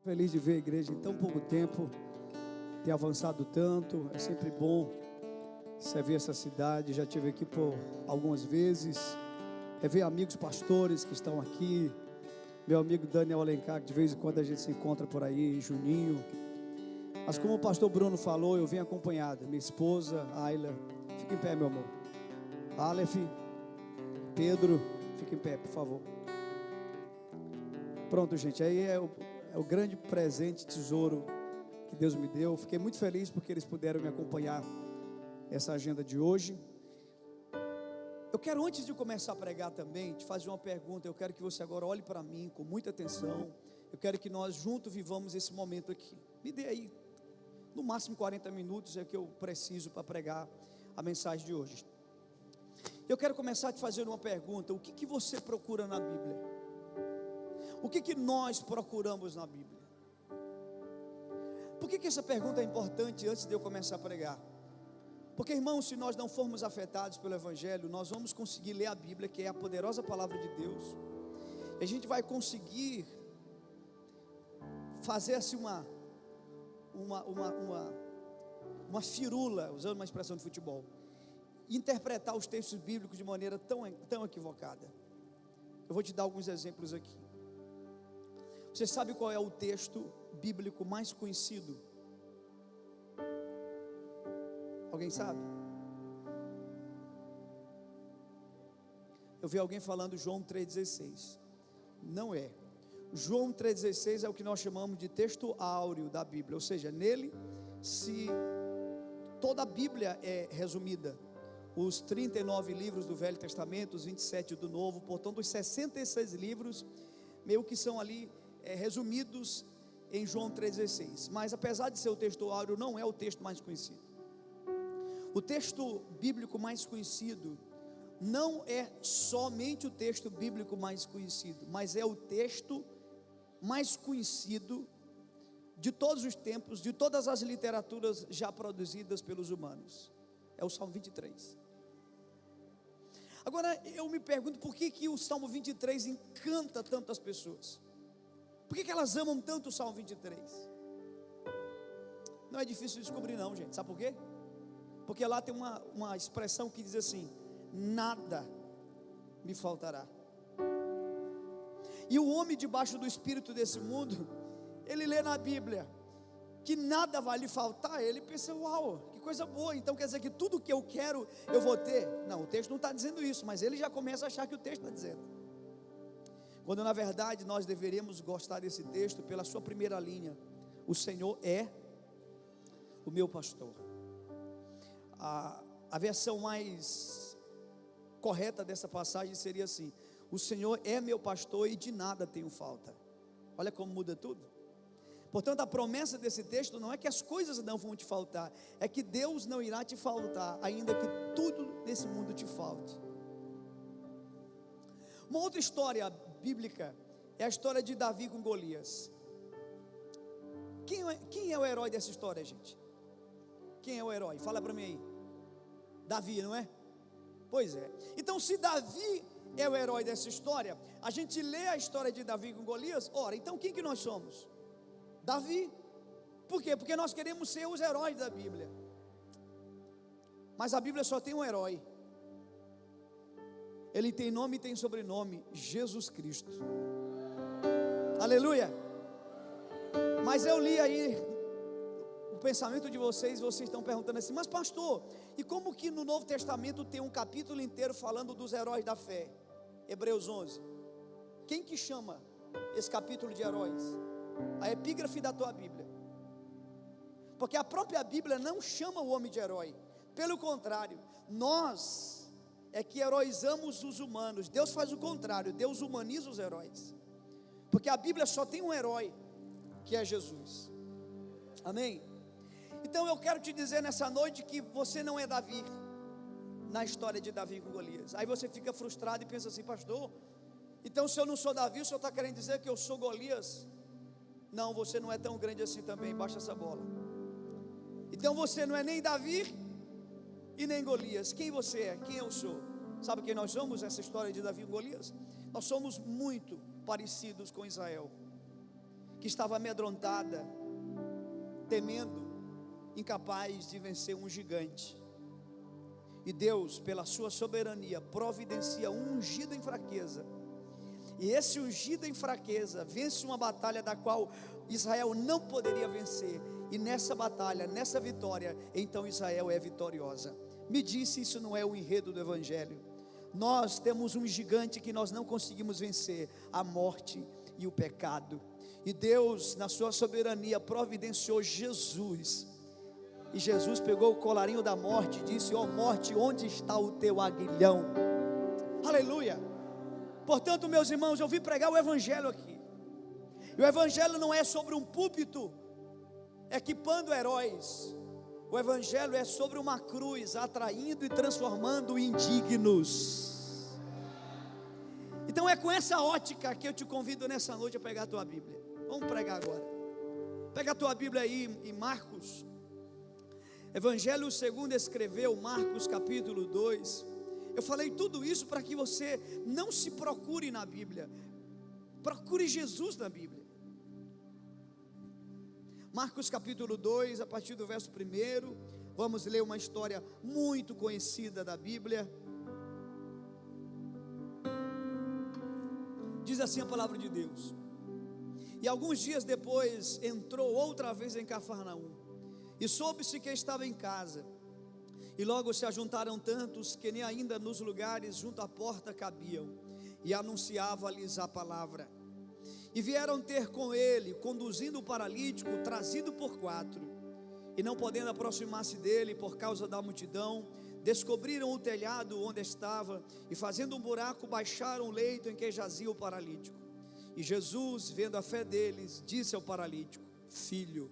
Feliz de ver a igreja em tão pouco tempo ter avançado tanto. É sempre bom você ver essa cidade. Já estive aqui por algumas vezes. É ver amigos pastores que estão aqui. Meu amigo Daniel Alencar, que de vez em quando a gente se encontra por aí, Juninho. Mas como o pastor Bruno falou, eu venho acompanhado. Minha esposa, Ayla. Fica em pé, meu amor. Aleph, Pedro, fica em pé, por favor. Pronto, gente, aí é o grande presente, tesouro que Deus me deu. Fiquei muito feliz porque eles puderam me acompanhar essa agenda de hoje. Eu quero, antes de começar a pregar também, te fazer uma pergunta. Eu quero que você agora olhe para mim com muita atenção. Eu quero que nós juntos vivamos esse momento aqui. Me dê aí, no máximo 40 minutos é o que eu preciso para pregar a mensagem de hoje. Eu quero começar a te fazer uma pergunta. O que você procura na Bíblia? O que nós procuramos na Bíblia? Por que essa pergunta é importante antes de eu começar a pregar? Porque, irmãos, se nós não formos afetados pelo Evangelho, nós vamos conseguir ler a Bíblia, que é a poderosa palavra de Deus, e a gente vai conseguir fazer assim uma firula, usando uma expressão de futebol, interpretar os textos bíblicos de maneira tão equivocada. Eu vou te dar alguns exemplos aqui. Você sabe qual é o texto bíblico mais conhecido? Alguém sabe? Eu vi alguém falando João 3,16. Não é. João 3,16 é o que nós chamamos de texto áureo da Bíblia. Ou seja, nele toda a Bíblia é resumida. Os 39 livros do Velho Testamento, os 27 do Novo, portanto os 66 livros meio que são ali resumidos em João 3,16. Mas apesar de ser o texto áureo, não é o texto mais conhecido. O texto bíblico mais conhecido não é somente o texto bíblico mais conhecido, mas é o texto mais conhecido de todos os tempos, de todas as literaturas já produzidas pelos humanos. É o Salmo 23. Agora eu me pergunto por que o Salmo 23 encanta tantas pessoas. Por que elas amam tanto o Salmo 23? Não é difícil descobrir não, gente. Sabe por quê? Porque lá tem uma expressão que diz assim: nada me faltará. E o homem debaixo do espírito desse mundo, ele lê na Bíblia que nada vai lhe faltar. Ele pensa: uau, que coisa boa. Então quer dizer que tudo que eu quero eu vou ter? Não, o texto não está dizendo isso, mas ele já começa a achar que o texto está dizendo. Quando na verdade nós deveríamos gostar desse texto pela sua primeira linha: o Senhor é o meu pastor. A versão mais correta dessa passagem seria assim: o Senhor é meu pastor e de nada tenho falta. Olha como muda tudo. Portanto, a promessa desse texto não é que as coisas não vão te faltar, é que Deus não irá te faltar, ainda que tudo nesse mundo te falte. Uma outra história bíblica é a história de Davi com Golias. Quem é o herói dessa história, gente? Quem é o herói? Fala para mim aí. Davi, não é? Pois é. Então, se Davi é o herói dessa história, a gente lê a história de Davi com Golias. Ora, então quem que nós somos? Davi. Por quê? Porque nós queremos ser os heróis da Bíblia. Mas a Bíblia só tem um herói. Ele tem nome e tem sobrenome: Jesus Cristo. Aleluia. Mas eu li aí o pensamento de vocês estão perguntando assim: mas pastor, e como que no Novo Testamento tem um capítulo inteiro falando dos heróis da fé? Hebreus 11. Quem que chama esse capítulo de heróis? A epígrafe da tua Bíblia. Porque a própria Bíblia não chama o homem de herói. Pelo contrário, nós é que heroizamos os humanos. Deus faz o contrário, Deus humaniza os heróis. Porque a Bíblia só tem um herói, que é Jesus. Amém? Então eu quero te dizer nessa noite que você não é Davi, na história de Davi com Golias. Aí você fica frustrado e pensa assim: pastor, então se eu não sou Davi, o senhor está querendo dizer que eu sou Golias? Não, você não é tão grande assim também, baixa essa bola. Então você não é nem Davi e nem Golias. Quem você é? Quem eu sou? Sabe quem nós somos? Essa história de Davi e Golias? Nós somos muito parecidos com Israel. que estava amedrontada, temendo, incapaz de vencer um gigante. E Deus, pela sua soberania, providencia um ungido em fraqueza. E esse ungido em fraqueza vence uma batalha da qual Israel não poderia vencer. E nessa batalha, nessa vitória, então Israel é vitoriosa. Me disse, isso não é o enredo do Evangelho. Nós temos um gigante que nós não conseguimos vencer: a morte e o pecado. E Deus, na sua soberania, providenciou Jesus. E Jesus pegou o colarinho da morte e disse: ó morte, onde está o teu aguilhão? Aleluia! Portanto, meus irmãos, eu vim pregar o Evangelho aqui. E o Evangelho não é sobre um púlpito equipando heróis. O Evangelho é sobre uma cruz, atraindo e transformando indignos. Então é com essa ótica que eu te convido nessa noite a pegar a tua Bíblia. Vamos pregar agora. Pega a tua Bíblia aí em Marcos. Evangelho segundo escreveu, Marcos capítulo 2. Eu falei tudo isso para que você não se procure na Bíblia. Procure Jesus na Bíblia. Marcos capítulo 2, a partir do verso 1, vamos ler uma história muito conhecida da Bíblia. Diz assim a palavra de Deus: e alguns dias depois entrou outra vez em Cafarnaum, e soube-se que estava em casa, e logo se ajuntaram tantos que nem ainda nos lugares junto à porta cabiam, e anunciava-lhes a palavra. E vieram ter com ele, conduzindo o paralítico, trazido por 4, e não podendo aproximar-se dele por causa da multidão, descobriram o telhado onde estava, e fazendo um buraco, baixaram o leito em que jazia o paralítico. E Jesus, vendo a fé deles, disse ao paralítico: filho,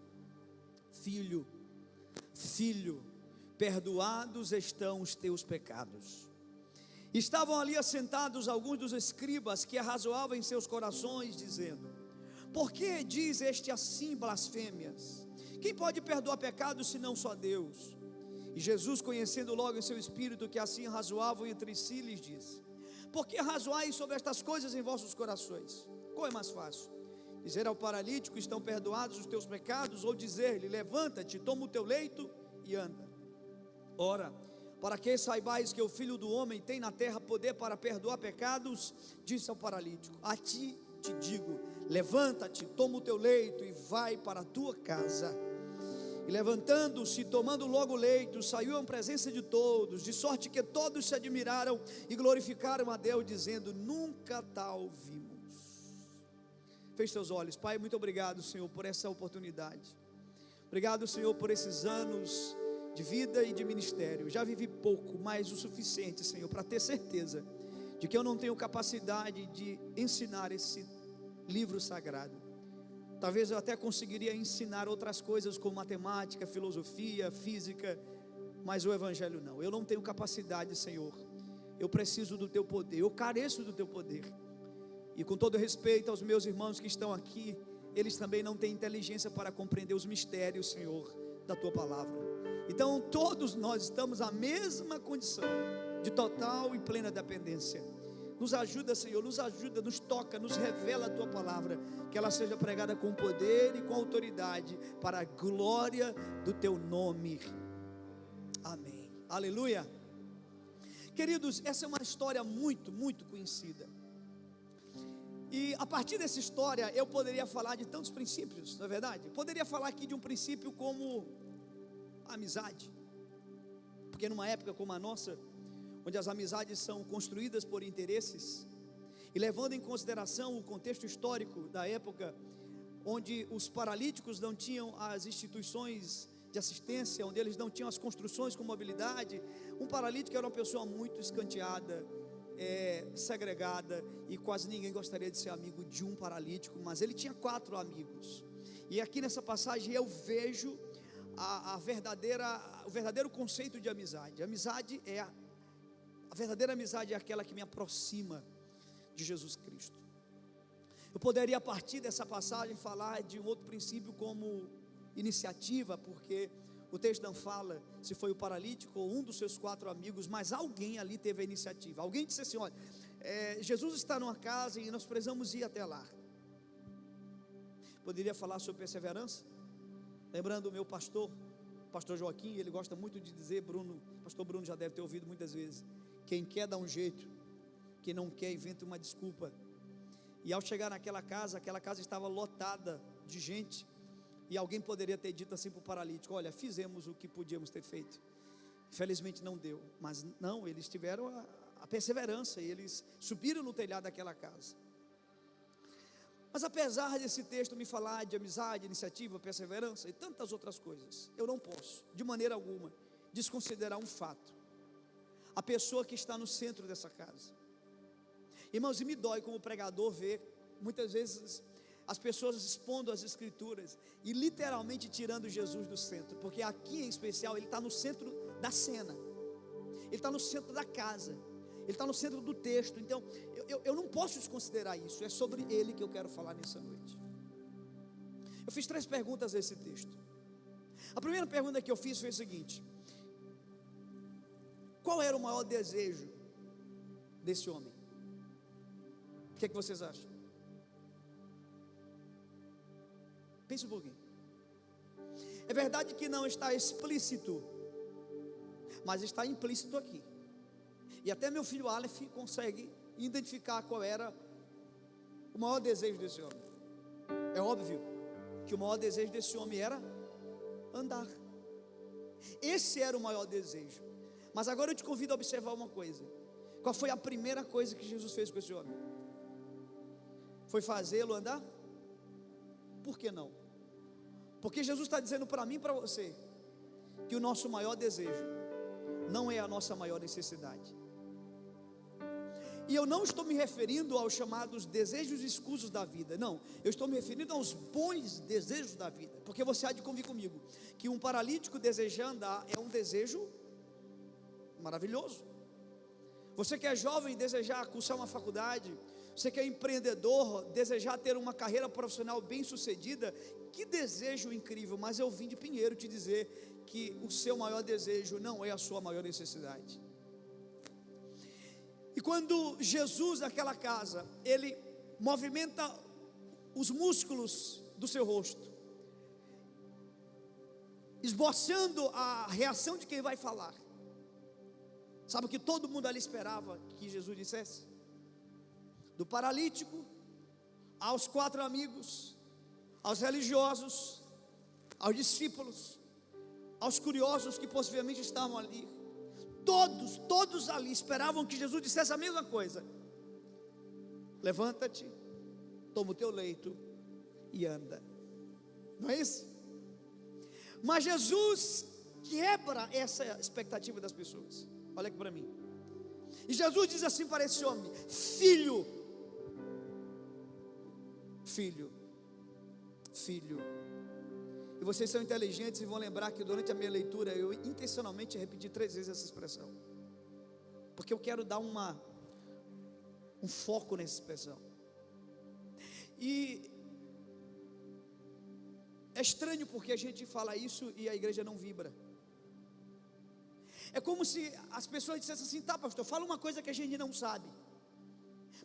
filho, filho, perdoados estão os teus pecados. Estavam ali assentados alguns dos escribas que arrazoavam em seus corações, dizendo: por que diz este assim blasfêmias? Quem pode perdoar pecados senão só Deus? E Jesus, conhecendo logo em seu espírito que assim razoavam entre si, lhes disse: por que razoais sobre estas coisas em vossos corações? Qual é mais fácil? Dizer ao paralítico: estão perdoados os teus pecados? Ou dizer-lhe: levanta-te, toma o teu leito e anda? Ora, para que saibais que o Filho do Homem tem na terra poder para perdoar pecados, disse ao paralítico: a ti te digo, levanta-te, toma o teu leito e vai para a tua casa. E levantando-se, tomando logo o leito, saiu à presença de todos, de sorte que todos se admiraram e glorificaram a Deus, dizendo: nunca tal vimos. Feche seus olhos. Pai, muito obrigado, Senhor, por essa oportunidade. Obrigado, Senhor, por esses anos de vida e de ministério. Já vivi pouco, mas o suficiente, Senhor, para ter certeza de que eu não tenho capacidade de ensinar esse livro sagrado. Talvez eu até conseguiria ensinar outras coisas como matemática, filosofia, física, mas o Evangelho não. Eu não tenho capacidade, Senhor. Eu preciso do teu poder, eu careço do teu poder. E com todo respeito aos meus irmãos que estão aqui, eles também não têm inteligência para compreender os mistérios, Senhor, da tua palavra. Então todos nós estamos na mesma condição de total e plena dependência. Nos ajuda, Senhor, nos ajuda, nos toca, nos revela a tua palavra, que ela seja pregada com poder e com autoridade, para a glória do teu nome. Amém. Aleluia. Queridos, essa é uma história muito conhecida. E a partir dessa história eu poderia falar de tantos princípios, não é verdade? Eu poderia falar aqui de um princípio como amizade, porque numa época como a nossa, onde as amizades são construídas por interesses, e levando em consideração o contexto histórico da época, onde os paralíticos não tinham as instituições de assistência, onde eles não tinham as construções com mobilidade, um paralítico era uma pessoa muito escanteada, segregada, e quase ninguém gostaria de ser amigo de um paralítico, mas ele tinha 4 amigos. E aqui nessa passagem eu vejo o verdadeiro conceito de amizade. A verdadeira amizade é aquela que me aproxima de Jesus Cristo. Eu poderia, a partir dessa passagem, falar de um outro princípio como iniciativa, porque o texto não fala se foi o paralítico ou um dos seus 4 amigos, mas alguém ali teve a iniciativa. Alguém disse assim: olha, Jesus está numa casa e nós precisamos ir até lá. Poderia falar sobre perseverança? Lembrando o meu pastor Joaquim, ele gosta muito de dizer, pastor Bruno já deve ter ouvido muitas vezes: quem quer dá um jeito, quem não quer inventa uma desculpa. E ao chegar naquela casa, aquela casa estava lotada de gente, e alguém poderia ter dito assim para o paralítico: olha, fizemos o que podíamos ter feito. Infelizmente não deu, mas não, eles tiveram a perseverança, e eles subiram no telhado daquela casa. Mas apesar desse texto me falar de amizade, iniciativa, perseverança e tantas outras coisas, eu não posso, de maneira alguma, desconsiderar um fato: a pessoa que está no centro dessa casa. Irmãos, e me dói como pregador ver, muitas vezes, as pessoas expondo as escrituras e literalmente tirando Jesus do centro, porque aqui em especial, ele está no centro da cena, ele está no centro da casa, ele está no centro do texto. Então eu não posso desconsiderar isso. É sobre ele que eu quero falar nessa noite. Eu fiz 3 perguntas a esse texto. A primeira pergunta que eu fiz foi a seguinte: qual era o maior desejo desse homem? O que é que vocês acham? Pense um pouquinho. É verdade que não está explícito, mas está implícito aqui. E até meu filho Aleph consegue identificar qual era o maior desejo desse homem. É óbvio que o maior desejo desse homem era andar. Esse era o maior desejo. Mas agora eu te convido a observar uma coisa. Qual foi a primeira coisa que Jesus fez com esse homem? Foi fazê-lo andar? Por que não? Porque Jesus está dizendo para mim e para você que o nosso maior desejo não é a nossa maior necessidade. E eu não estou me referindo aos chamados desejos escusos da vida, não, eu estou me referindo aos bons desejos da vida, porque você há de convir comigo, que um paralítico desejar andar é um desejo maravilhoso. Você que é jovem, desejar cursar uma faculdade, você que é empreendedor, desejar ter uma carreira profissional bem sucedida, que desejo incrível. Mas eu vim de Pinheiro te dizer que o seu maior desejo não é a sua maior necessidade. E quando Jesus naquela casa, ele movimenta os músculos do seu rosto, esboçando a reação de quem vai falar. Sabe o que todo mundo ali esperava que Jesus dissesse? Do paralítico aos 4 amigos, aos religiosos, aos discípulos, aos curiosos que possivelmente estavam ali, todos ali esperavam que Jesus dissesse a mesma coisa: levanta-te, toma o teu leito e anda. Não é isso? Mas Jesus quebra essa expectativa das pessoas. Olha aqui para mim. E Jesus diz assim para esse homem: filho. E vocês são inteligentes e vão lembrar que durante a minha leitura eu intencionalmente repeti 3 vezes essa expressão, porque eu quero dar um foco nessa expressão. E é estranho porque a gente fala isso e a igreja não vibra. É como se as pessoas dissessem assim: tá, pastor, fala uma coisa que a gente não sabe,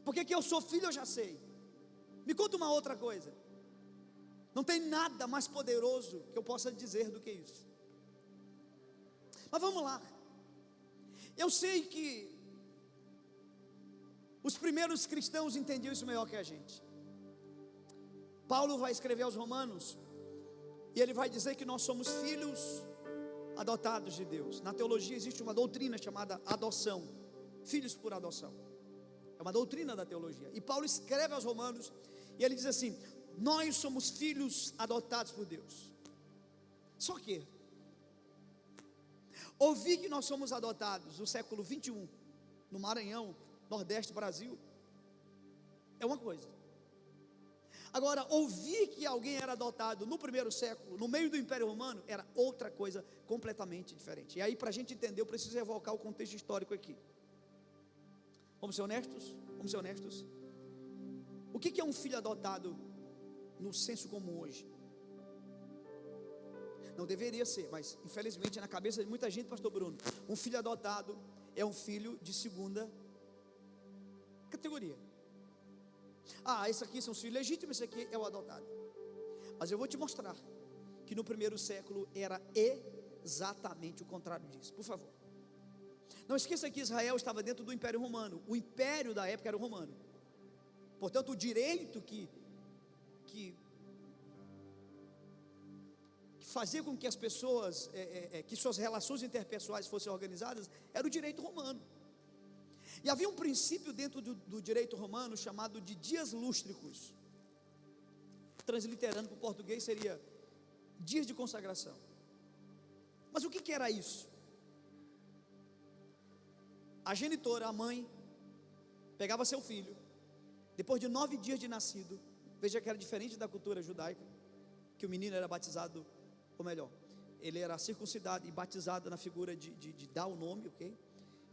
porque que eu sou filho eu já sei, me conta uma outra coisa. Não tem nada mais poderoso que eu possa dizer do que isso. Mas vamos lá. Eu sei que os primeiros cristãos entendiam isso melhor que a gente. Paulo vai escrever aos Romanos e ele vai dizer que nós somos filhos adotados de Deus. Na teologia existe uma doutrina chamada adoção, filhos por adoção. É uma doutrina da teologia. E Paulo escreve aos Romanos e ele diz assim: nós somos filhos adotados por Deus. Só que ouvir que nós somos adotados no século 21, no Maranhão, Nordeste, Brasil, é uma coisa. Agora, ouvir que alguém era adotado no primeiro século, no meio do Império Romano, era outra coisa completamente diferente. E aí, para a gente entender, eu preciso evocar o contexto histórico aqui. Vamos ser honestos? Vamos ser honestos. O que é um filho adotado no senso comum hoje? Não deveria ser, mas infelizmente na cabeça de muita gente, pastor Bruno, um filho adotado é um filho de segunda categoria. Ah, esse aqui são os filhos legítimos, esse aqui é o adotado. Mas eu vou te mostrar que no primeiro século era exatamente o contrário disso. Por favor. Não esqueça que Israel estava dentro do Império Romano. O império da época era o romano. Portanto, o direito que fazia com que as pessoas, que suas relações interpessoais fossem organizadas, era o direito romano. E havia um princípio dentro do direito romano chamado de dias lústricos. Transliterando para o português seria dias de consagração. Mas o que era isso? A genitora, a mãe, pegava seu filho, depois de 9 dias de nascido. Veja que era diferente da cultura judaica, que o menino era batizado, ou melhor, ele era circuncidado e batizado na figura de dar o nome, ok?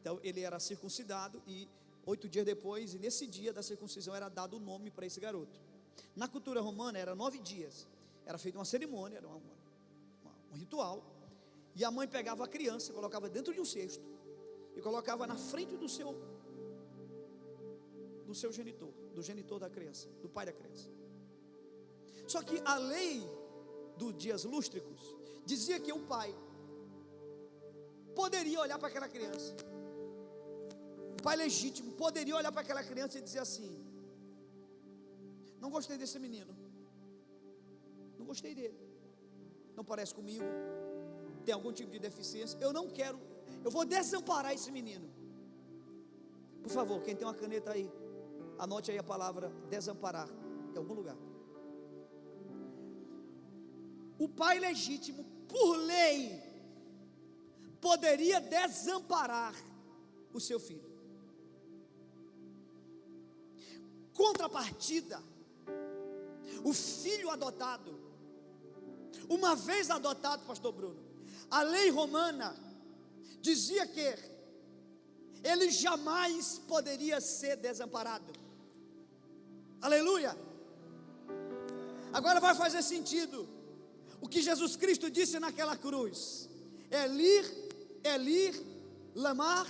Então ele era circuncidado e 8 dias depois, e nesse dia da circuncisão era dado o nome para esse garoto. Na cultura romana era 9 dias, era feita uma cerimônia, era um ritual, e a mãe pegava a criança, colocava dentro de um cesto, e colocava na frente do seu genitor, do genitor da criança, do pai da criança. Só que a lei dos dias lústricos dizia que o pai poderia olhar para aquela criança, o pai legítimo poderia olhar para aquela criança e dizer assim: não gostei desse menino, não gostei dele, não parece comigo, tem algum tipo de deficiência, eu não quero, eu vou desamparar esse menino. Por favor, quem tem uma caneta aí, anote aí a palavra desamparar em algum lugar. O pai legítimo, por lei, poderia desamparar o seu filho. Contrapartida, o filho adotado, uma vez adotado, pastor Bruno, a lei romana dizia que ele jamais poderia ser desamparado. Aleluia. Agora vai fazer sentido o que Jesus Cristo disse naquela cruz: Elir, Elir, lama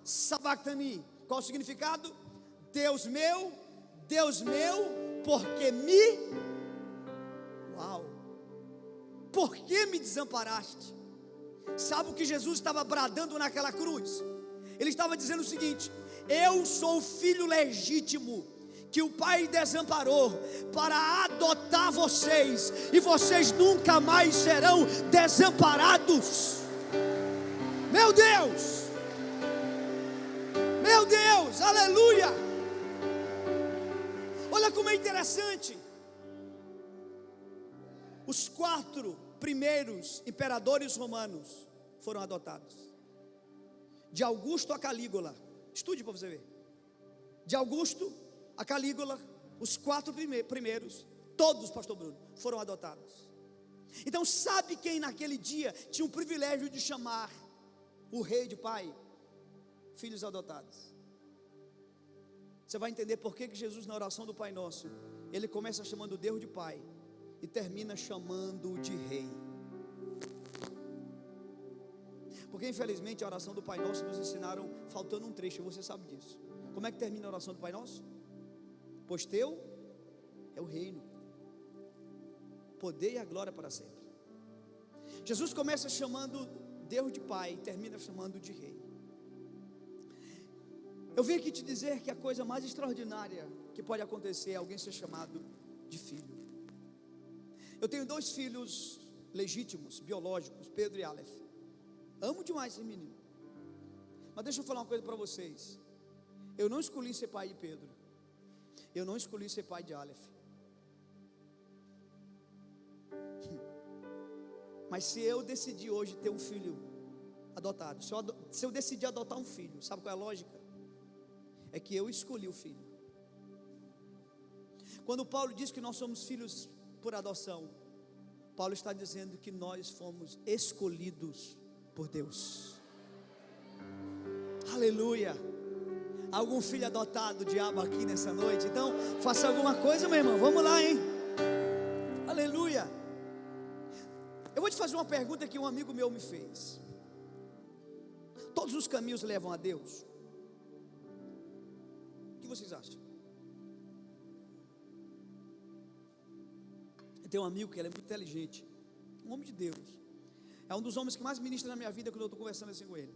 sabachthani. Qual o significado? Deus meu, porque por que me desamparaste? Sabe o que Jesus estava bradando naquela cruz? Ele estava dizendo o seguinte: eu sou o filho legítimo que o pai desamparou para adotar vocês, e vocês nunca mais serão desamparados. Meu Deus, aleluia. Olha como é interessante. Os 4 primeiros imperadores romanos foram adotados, de Augusto a Calígula. Estude para você ver. De Augusto a Calígula, os 4 primeiros, todos, pastor Bruno, foram adotados. Então sabe quem naquele dia tinha o privilégio de chamar o rei de pai? Filhos adotados. Você vai entender por que Jesus, na oração do Pai Nosso, ele começa chamando Deus de pai e termina chamando-o de rei. Porque infelizmente a oração do Pai Nosso nos ensinaram faltando um trecho, você sabe disso. Como é que termina a oração do Pai Nosso? Pois teu é o reino, poder e a glória para sempre. Jesus começa chamando Deus de pai e termina chamando de rei. Eu vim aqui te dizer que a coisa mais extraordinária que pode acontecer é alguém ser chamado de filho. Eu tenho 2 filhos legítimos, biológicos, Pedro e Aleph. Amo demais esse menino. Mas deixa eu falar uma coisa para vocês. Eu não escolhi ser pai de Pedro. Eu não escolhi ser pai de Aleph. Mas se eu decidir hoje ter um filho adotado, se eu decidir adotar um filho, sabe qual é a lógica? É que eu escolhi o filho. Quando Paulo diz que nós somos filhos por adoção, Paulo está dizendo que nós fomos escolhidos por Deus. Aleluia. Algum filho adotado, diabo, aqui nessa noite? Então, faça alguma coisa, meu irmão. Vamos lá, hein? Aleluia. Eu vou te fazer uma pergunta que um amigo meu me fez. Todos os caminhos levam a Deus? O que vocês acham? tenho um amigo que ele é muito inteligente, um homem de Deus, é um dos homens que mais ministra na minha vida quando eu estou conversando assim com ele.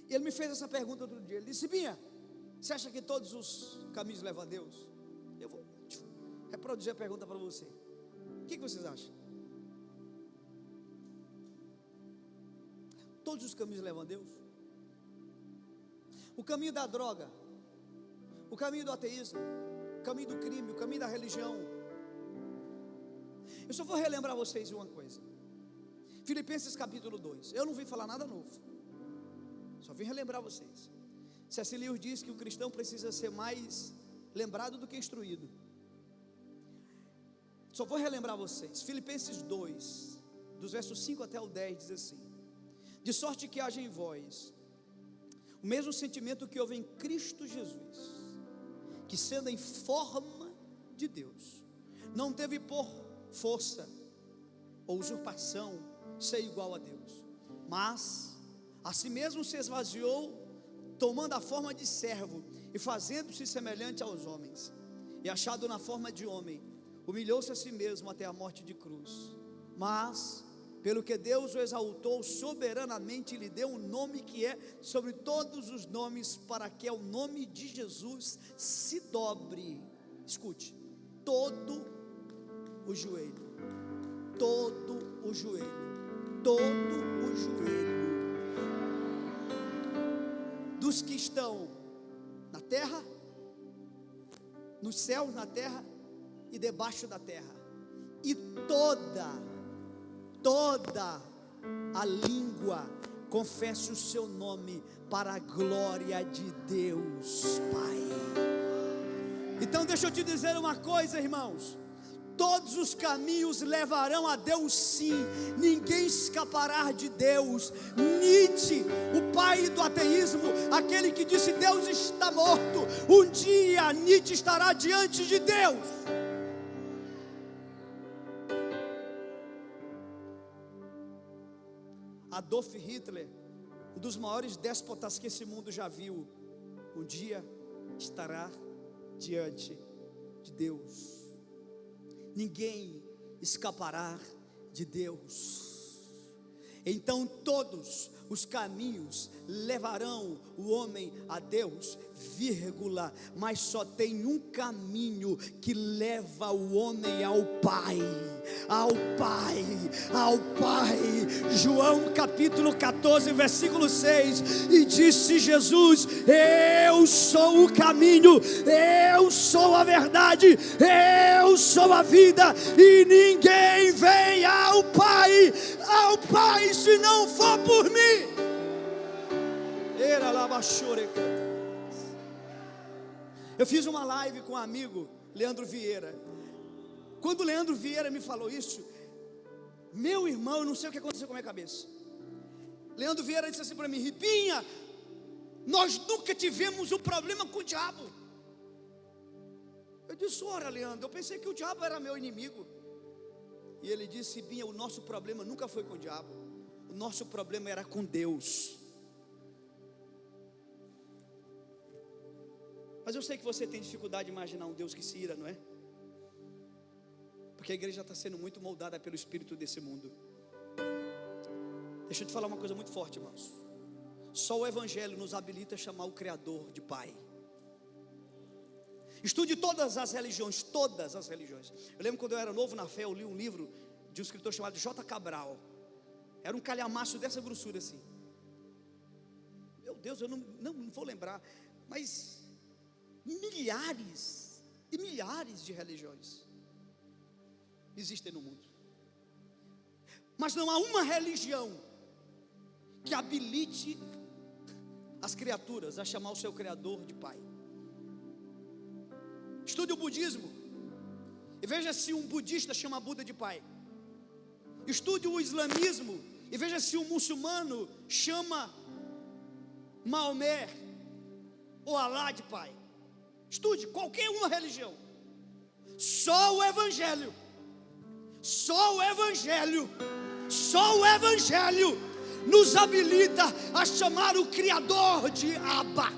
E ele me fez essa pergunta outro dia, ele disse: Binha, você acha que todos os caminhos levam a Deus? Eu vou reproduzir a pergunta para você. O que vocês acham? Todos os caminhos levam a Deus? O caminho da droga, o caminho do ateísmo, o caminho do crime, o caminho da religião. Eu só vou relembrar vocês uma coisa. Filipenses capítulo 2. Eu não vim falar nada novo, só vim relembrar vocês. C.S. Lewis diz que o cristão precisa ser mais lembrado do que instruído. Só vou relembrar vocês. Filipenses 2, dos versos 5 até o 10, diz assim: de sorte que haja em vós o mesmo sentimento que houve em Cristo Jesus, que sendo em forma de Deus, não teve por força ou usurpação ser igual a Deus, mas a si mesmo se esvaziou, tomando a forma de servo e fazendo-se semelhante aos homens, e achado na forma de homem, humilhou-se a si mesmo até a morte de cruz. Mas pelo que Deus o exaltou soberanamente, lhe deu um nome que é sobre todos os nomes, para que ao nome de Jesus se dobre, escute, todo o joelho, todo o joelho, todo o joelho dos que estão na terra, nos céus, na terra e debaixo da terra, e toda a língua confesse o seu nome para a glória de Deus Pai. Então deixa eu te dizer uma coisa, irmãos: todos os caminhos levarão a Deus, sim. Ninguém escapará de Deus. Nietzsche, o pai do ateísmo, aquele que disse Deus está morto, um dia Nietzsche estará diante de Deus. Adolf Hitler, um dos maiores déspotas que esse mundo já viu, um dia estará diante de Deus. Ninguém escapará de Deus. Então todos os caminhos levarão o homem a Deus, vírgula, mas só tem um caminho que leva o homem ao Pai, ao Pai, ao Pai. João capítulo 14, versículo 6, e disse Jesus: eu sou o caminho, eu sou a verdade, eu sou a vida, e ninguém vem ao Pai se não for por mim. Eu fiz uma live com um amigo, Leandro Vieira. Quando o Leandro Vieira me falou isso, meu irmão, eu não sei o que aconteceu com a minha cabeça. Leandro Vieira disse assim para mim: Ribinha, nós nunca tivemos um problema com o diabo. Eu disse: ora, Leandro, eu pensei que o diabo era meu inimigo. E ele disse: Ribinha, o nosso problema nunca foi com o diabo, o nosso problema era com Deus. Mas eu sei que você tem dificuldade de imaginar um Deus que se ira, não é? Porque a igreja está sendo muito moldada pelo espírito desse mundo. Deixa eu te falar uma coisa muito forte, irmãos. Só o evangelho nos habilita a chamar o Criador de Pai. Estude todas as religiões, todas as religiões. Eu lembro quando eu era novo na fé, eu li um livro de um escritor chamado J. Cabral. Era um calhamaço dessa grossura assim. Meu Deus, eu não vou lembrar, mas milhares e milhares de religiões existem no mundo, mas não há uma religião que habilite as criaturas a chamar o seu Criador de Pai. Estude o budismo e veja se um budista chama Buda de pai. Estude o islamismo e veja se um muçulmano chama Maomé ou Alá de pai. Estude qualquer uma religião. Só o evangelho nos habilita a chamar o Criador de Abba.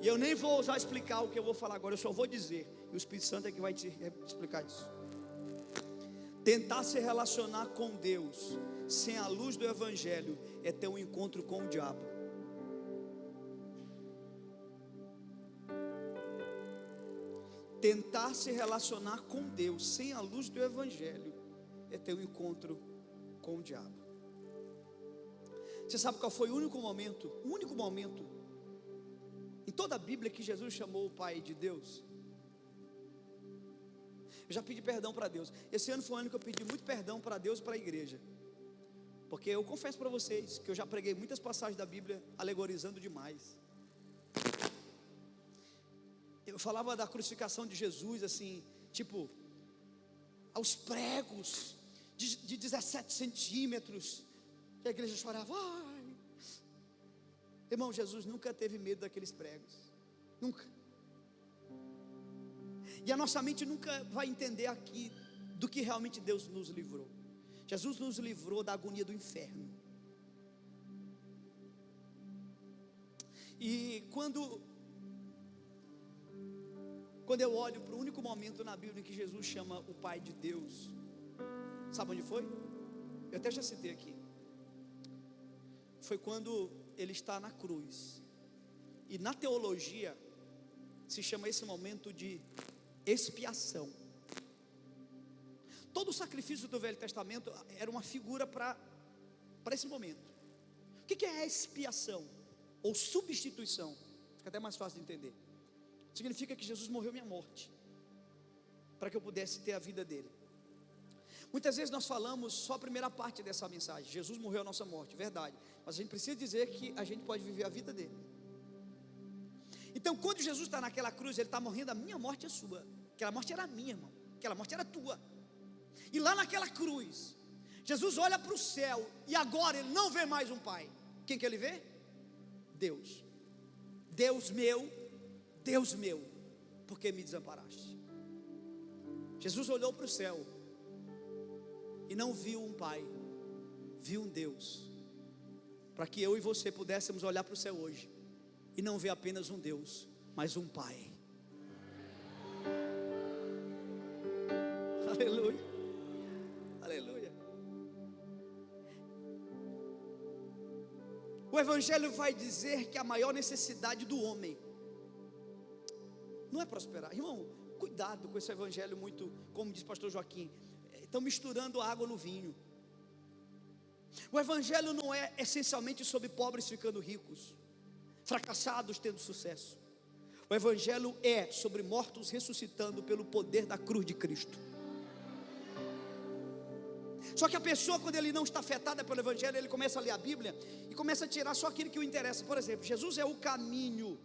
E E eu nem vou usar explicar o que eu vou falar agora, eu só vou dizer. E o Espírito Santo é que vai te explicar isso. Tentar se relacionar com Deus sem a luz do Evangelho é ter um encontro com o diabo. Tentar se relacionar com Deus sem a luz do Evangelho é ter um encontro com o diabo. Você sabe qual foi o único momento em toda a Bíblia que Jesus chamou o Pai de Deus? Eu já pedi perdão para Deus. Esse ano foi um ano que eu pedi muito perdão para Deus e para a igreja. Porque eu confesso para vocês que eu já preguei muitas passagens da Bíblia alegorizando demais. Eu falava da crucificação de Jesus assim, tipo, aos pregos de 17 centímetros, que a igreja chorava. Ai. Irmão, Jesus nunca teve medo daqueles pregos, nunca. E a nossa mente nunca vai entender aqui do que realmente Deus nos livrou. Jesus nos livrou da agonia do inferno. E quando eu olho para o único momento na Bíblia em que Jesus chama o Pai de Deus, sabe onde foi? Eu até já citei aqui. Foi quando ele está na cruz. E na teologia se chama esse momento de expiação. Todo o sacrifício do Velho Testamento era uma figura para esse momento. O que é expiação? Ou substituição? Fica até mais fácil de entender. Significa que Jesus morreu minha morte, para que eu pudesse ter a vida dele. Muitas vezes nós falamos só a primeira parte dessa mensagem. Jesus morreu a nossa morte, verdade. Mas a gente precisa dizer que a gente pode viver a vida dele. Então quando Jesus está naquela cruz, ele está morrendo a minha morte e a sua. Aquela morte era minha, irmão. Aquela morte era tua. E lá naquela cruz, Jesus olha para o céu, e agora ele não vê mais um pai. Quem que ele vê? Deus. Deus meu, por que me desamparaste? Jesus olhou para o céu e não viu um pai, viu um Deus, para que eu e você pudéssemos olhar para o céu hoje e não ver apenas um Deus, mas um pai. Aleluia, aleluia. O Evangelho vai dizer que a maior necessidade do homem não é prosperar. Irmão, cuidado com esse evangelho muito, como diz pastor Joaquim, estão misturando água no vinho. O evangelho não é essencialmente sobre pobres ficando ricos, fracassados tendo sucesso. O evangelho é sobre mortos ressuscitando pelo poder da cruz de Cristo. Só que a pessoa, quando ele não está afetada pelo evangelho, ele começa a ler a Bíblia e começa a tirar só aquilo que o interessa. Por exemplo, Jesus é o caminho.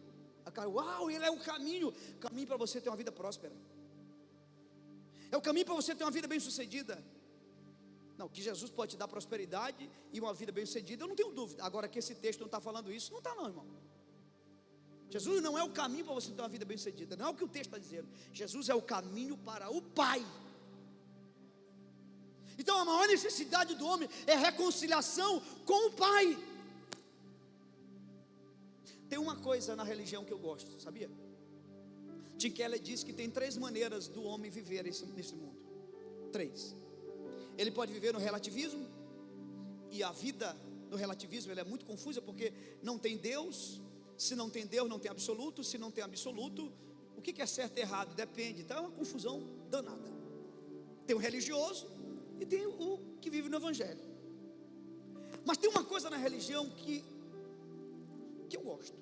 Uau, ele é o caminho para você ter uma vida próspera, é o caminho para você ter uma vida bem sucedida. Não, que Jesus pode te dar prosperidade e uma vida bem sucedida, eu não tenho dúvida. Agora que esse texto não está falando isso, não está não, irmão. Jesus não é o caminho para você ter uma vida bem sucedida, não é o que o texto está dizendo. Jesus é o caminho para o Pai. Então a maior necessidade do homem é reconciliação com o Pai. Tem uma coisa na religião que eu gosto, sabia? Tim Keller diz que tem 3 maneiras do homem viver nesse mundo. 3. Ele pode viver no relativismo, e a vida no relativismo ela é muito confusa, porque não tem Deus. Se não tem Deus, não tem absoluto. Se não tem absoluto, o que é certo e errado? Depende. Então é uma confusão danada. Tem o religioso e tem o que vive no evangelho. Mas tem uma coisa na religião que eu gosto,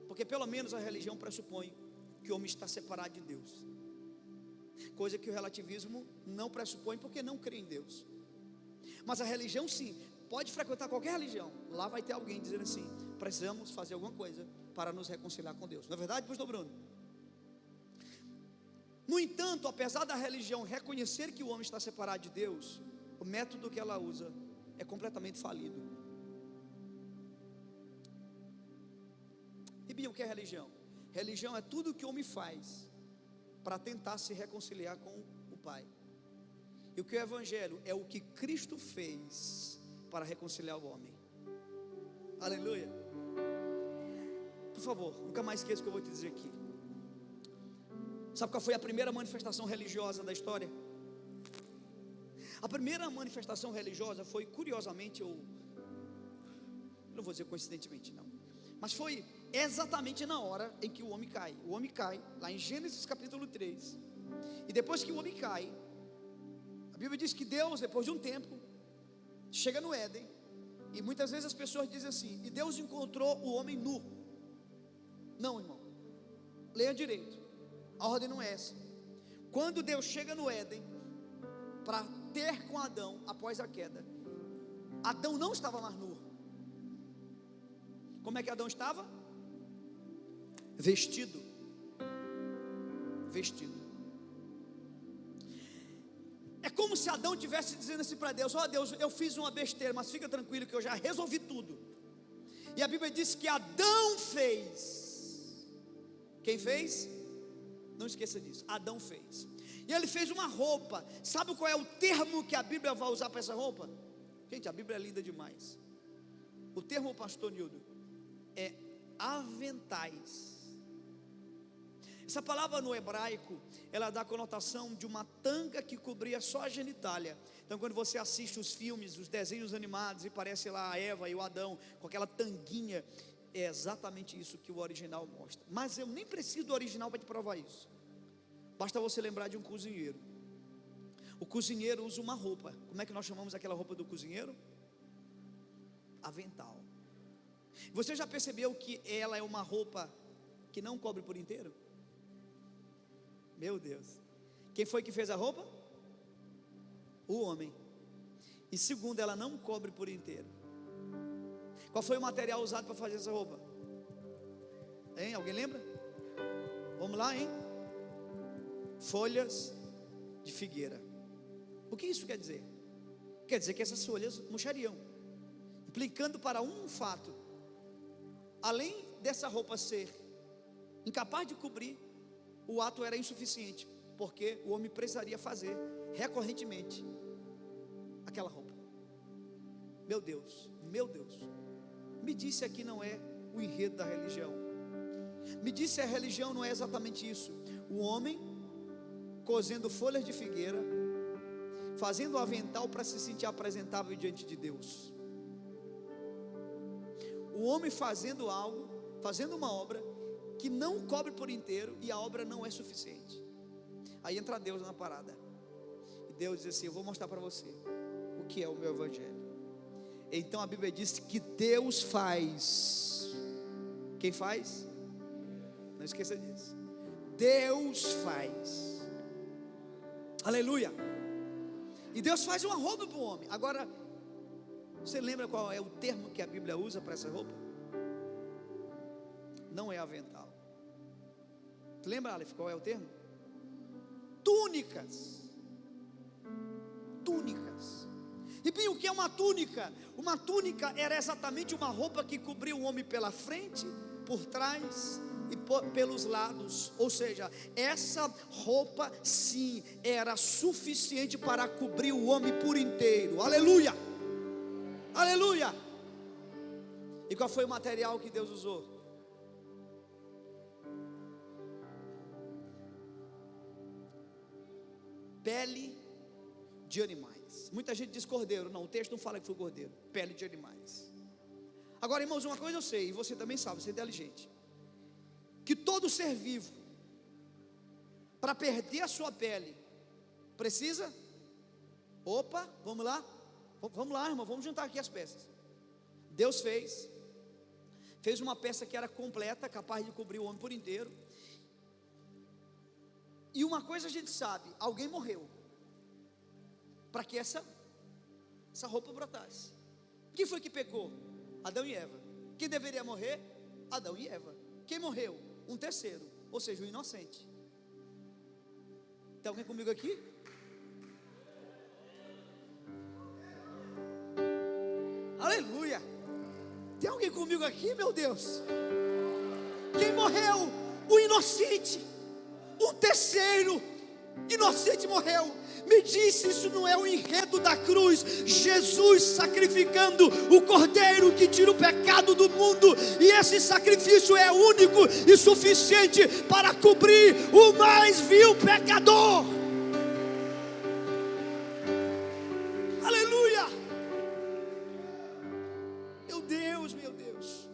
porque pelo menos a religião pressupõe que o homem está separado de Deus, coisa que o relativismo não pressupõe, porque não crê em Deus. Mas a religião sim, pode frequentar qualquer religião, lá vai ter alguém dizendo assim: precisamos fazer alguma coisa para nos reconciliar com Deus. Não é verdade, pastor Bruno? No entanto, apesar da religião reconhecer que o homem está separado de Deus, o método que ela usa é completamente falido. E bem, o que é religião? Religião é tudo que o homem faz para tentar se reconciliar com o Pai. E o que é o evangelho? É o que Cristo fez para reconciliar o homem. Aleluia. por favor, nunca mais esqueça o que eu vou te dizer aqui. Sabe qual foi a primeira manifestação religiosa da história? A primeira manifestação religiosa foi, curiosamente, eu não vou dizer coincidentemente, não, mas foi exatamente na hora em que o homem cai. O homem cai, lá em Gênesis capítulo 3. E depois que o homem cai, a Bíblia diz que Deus, depois de um tempo, chega no Éden. E muitas vezes as pessoas dizem assim: e Deus encontrou o homem nu. Não, irmão, leia direito, a ordem não é essa. Quando Deus chega no Éden para ter com Adão após a queda, Adão não estava mais nu. Como é que Adão estava? Vestido. É como se Adão estivesse dizendo assim para Deus: ó Deus, eu fiz uma besteira, mas fica tranquilo que eu já resolvi tudo. E a Bíblia diz que Adão fez. Quem fez? Não esqueça disso, Adão fez. E ele fez uma roupa. Sabe qual é o termo que a Bíblia vai usar para essa roupa? Gente, a Bíblia é linda demais. O termo, pastor Nildo, é aventais. Essa palavra no hebraico, ela dá a conotação de uma tanga que cobria só a genitália. Então quando você assiste os filmes, os desenhos animados, e parece lá a Eva e o Adão com aquela tanguinha, é exatamente isso que o original mostra. Mas eu nem preciso do original para te provar isso. Basta você lembrar de um cozinheiro. O cozinheiro usa uma roupa. Como é que nós chamamos aquela roupa do cozinheiro? Avental. Você já percebeu que ela é uma roupa que não cobre por inteiro? Meu Deus. Quem foi que fez a roupa? O homem. E segundo, ela não cobre por inteiro. Qual foi o material usado para fazer essa roupa? Hein? Alguém lembra? Vamos lá, hein? Folhas de figueira. O que isso quer dizer? Quer dizer que essas folhas murchariam, implicando para um fato: além dessa roupa ser incapaz de cobrir, o ato era insuficiente, porque o homem precisaria fazer recorrentemente aquela roupa. Meu Deus, me disse aqui não é o enredo da religião. Me disse a religião não é exatamente isso. O homem cozendo folhas de figueira, fazendo o avental para se sentir apresentável diante de Deus. O homem fazendo algo, fazendo uma obra que não cobre por inteiro, e a obra não é suficiente. Aí entra Deus na parada, e Deus diz assim: eu vou mostrar para você o que é o meu evangelho. Então a Bíblia diz que Deus faz. Quem faz? Não esqueça disso. Deus faz. Aleluia. E Deus faz uma roupa para o homem. Agora, você lembra qual é o termo que a Bíblia usa para essa roupa? Não é avental. Lembra, Aleph, qual é o termo? Túnicas. Túnicas. E bem, o que é uma túnica? Uma túnica era exatamente uma roupa que cobria o homem pela frente, por trás e pelos lados. Ou seja, essa roupa sim era suficiente para cobrir o homem por inteiro. Aleluia! Aleluia! E qual foi o material que Deus usou? Pele de animais. Muita gente diz cordeiro. Não, o texto não fala que foi cordeiro. Pele de animais. Agora, irmãos, uma coisa eu sei, e você também sabe, você é inteligente, que todo ser vivo, para perder a sua pele, precisa. Opa, vamos lá, irmão, vamos juntar aqui as peças. Deus fez uma peça que era completa, capaz de cobrir o homem por inteiro. E uma coisa a gente sabe: alguém morreu para que essa roupa brotasse. Quem foi que pecou? Adão e Eva. Quem deveria morrer? Adão e Eva. Quem morreu? Um terceiro, ou seja, o inocente. Tem alguém comigo aqui? Aleluia! Tem alguém comigo aqui, meu Deus? Quem morreu? O inocente. O terceiro. inocente morreu. Me disse, isso não é o enredo da cruz? Jesus sacrificando o cordeiro que tira o pecado do mundo, e esse sacrifício é único e suficiente para cobrir o mais vil pecador. Aleluia! Meu Deus, meu Deus.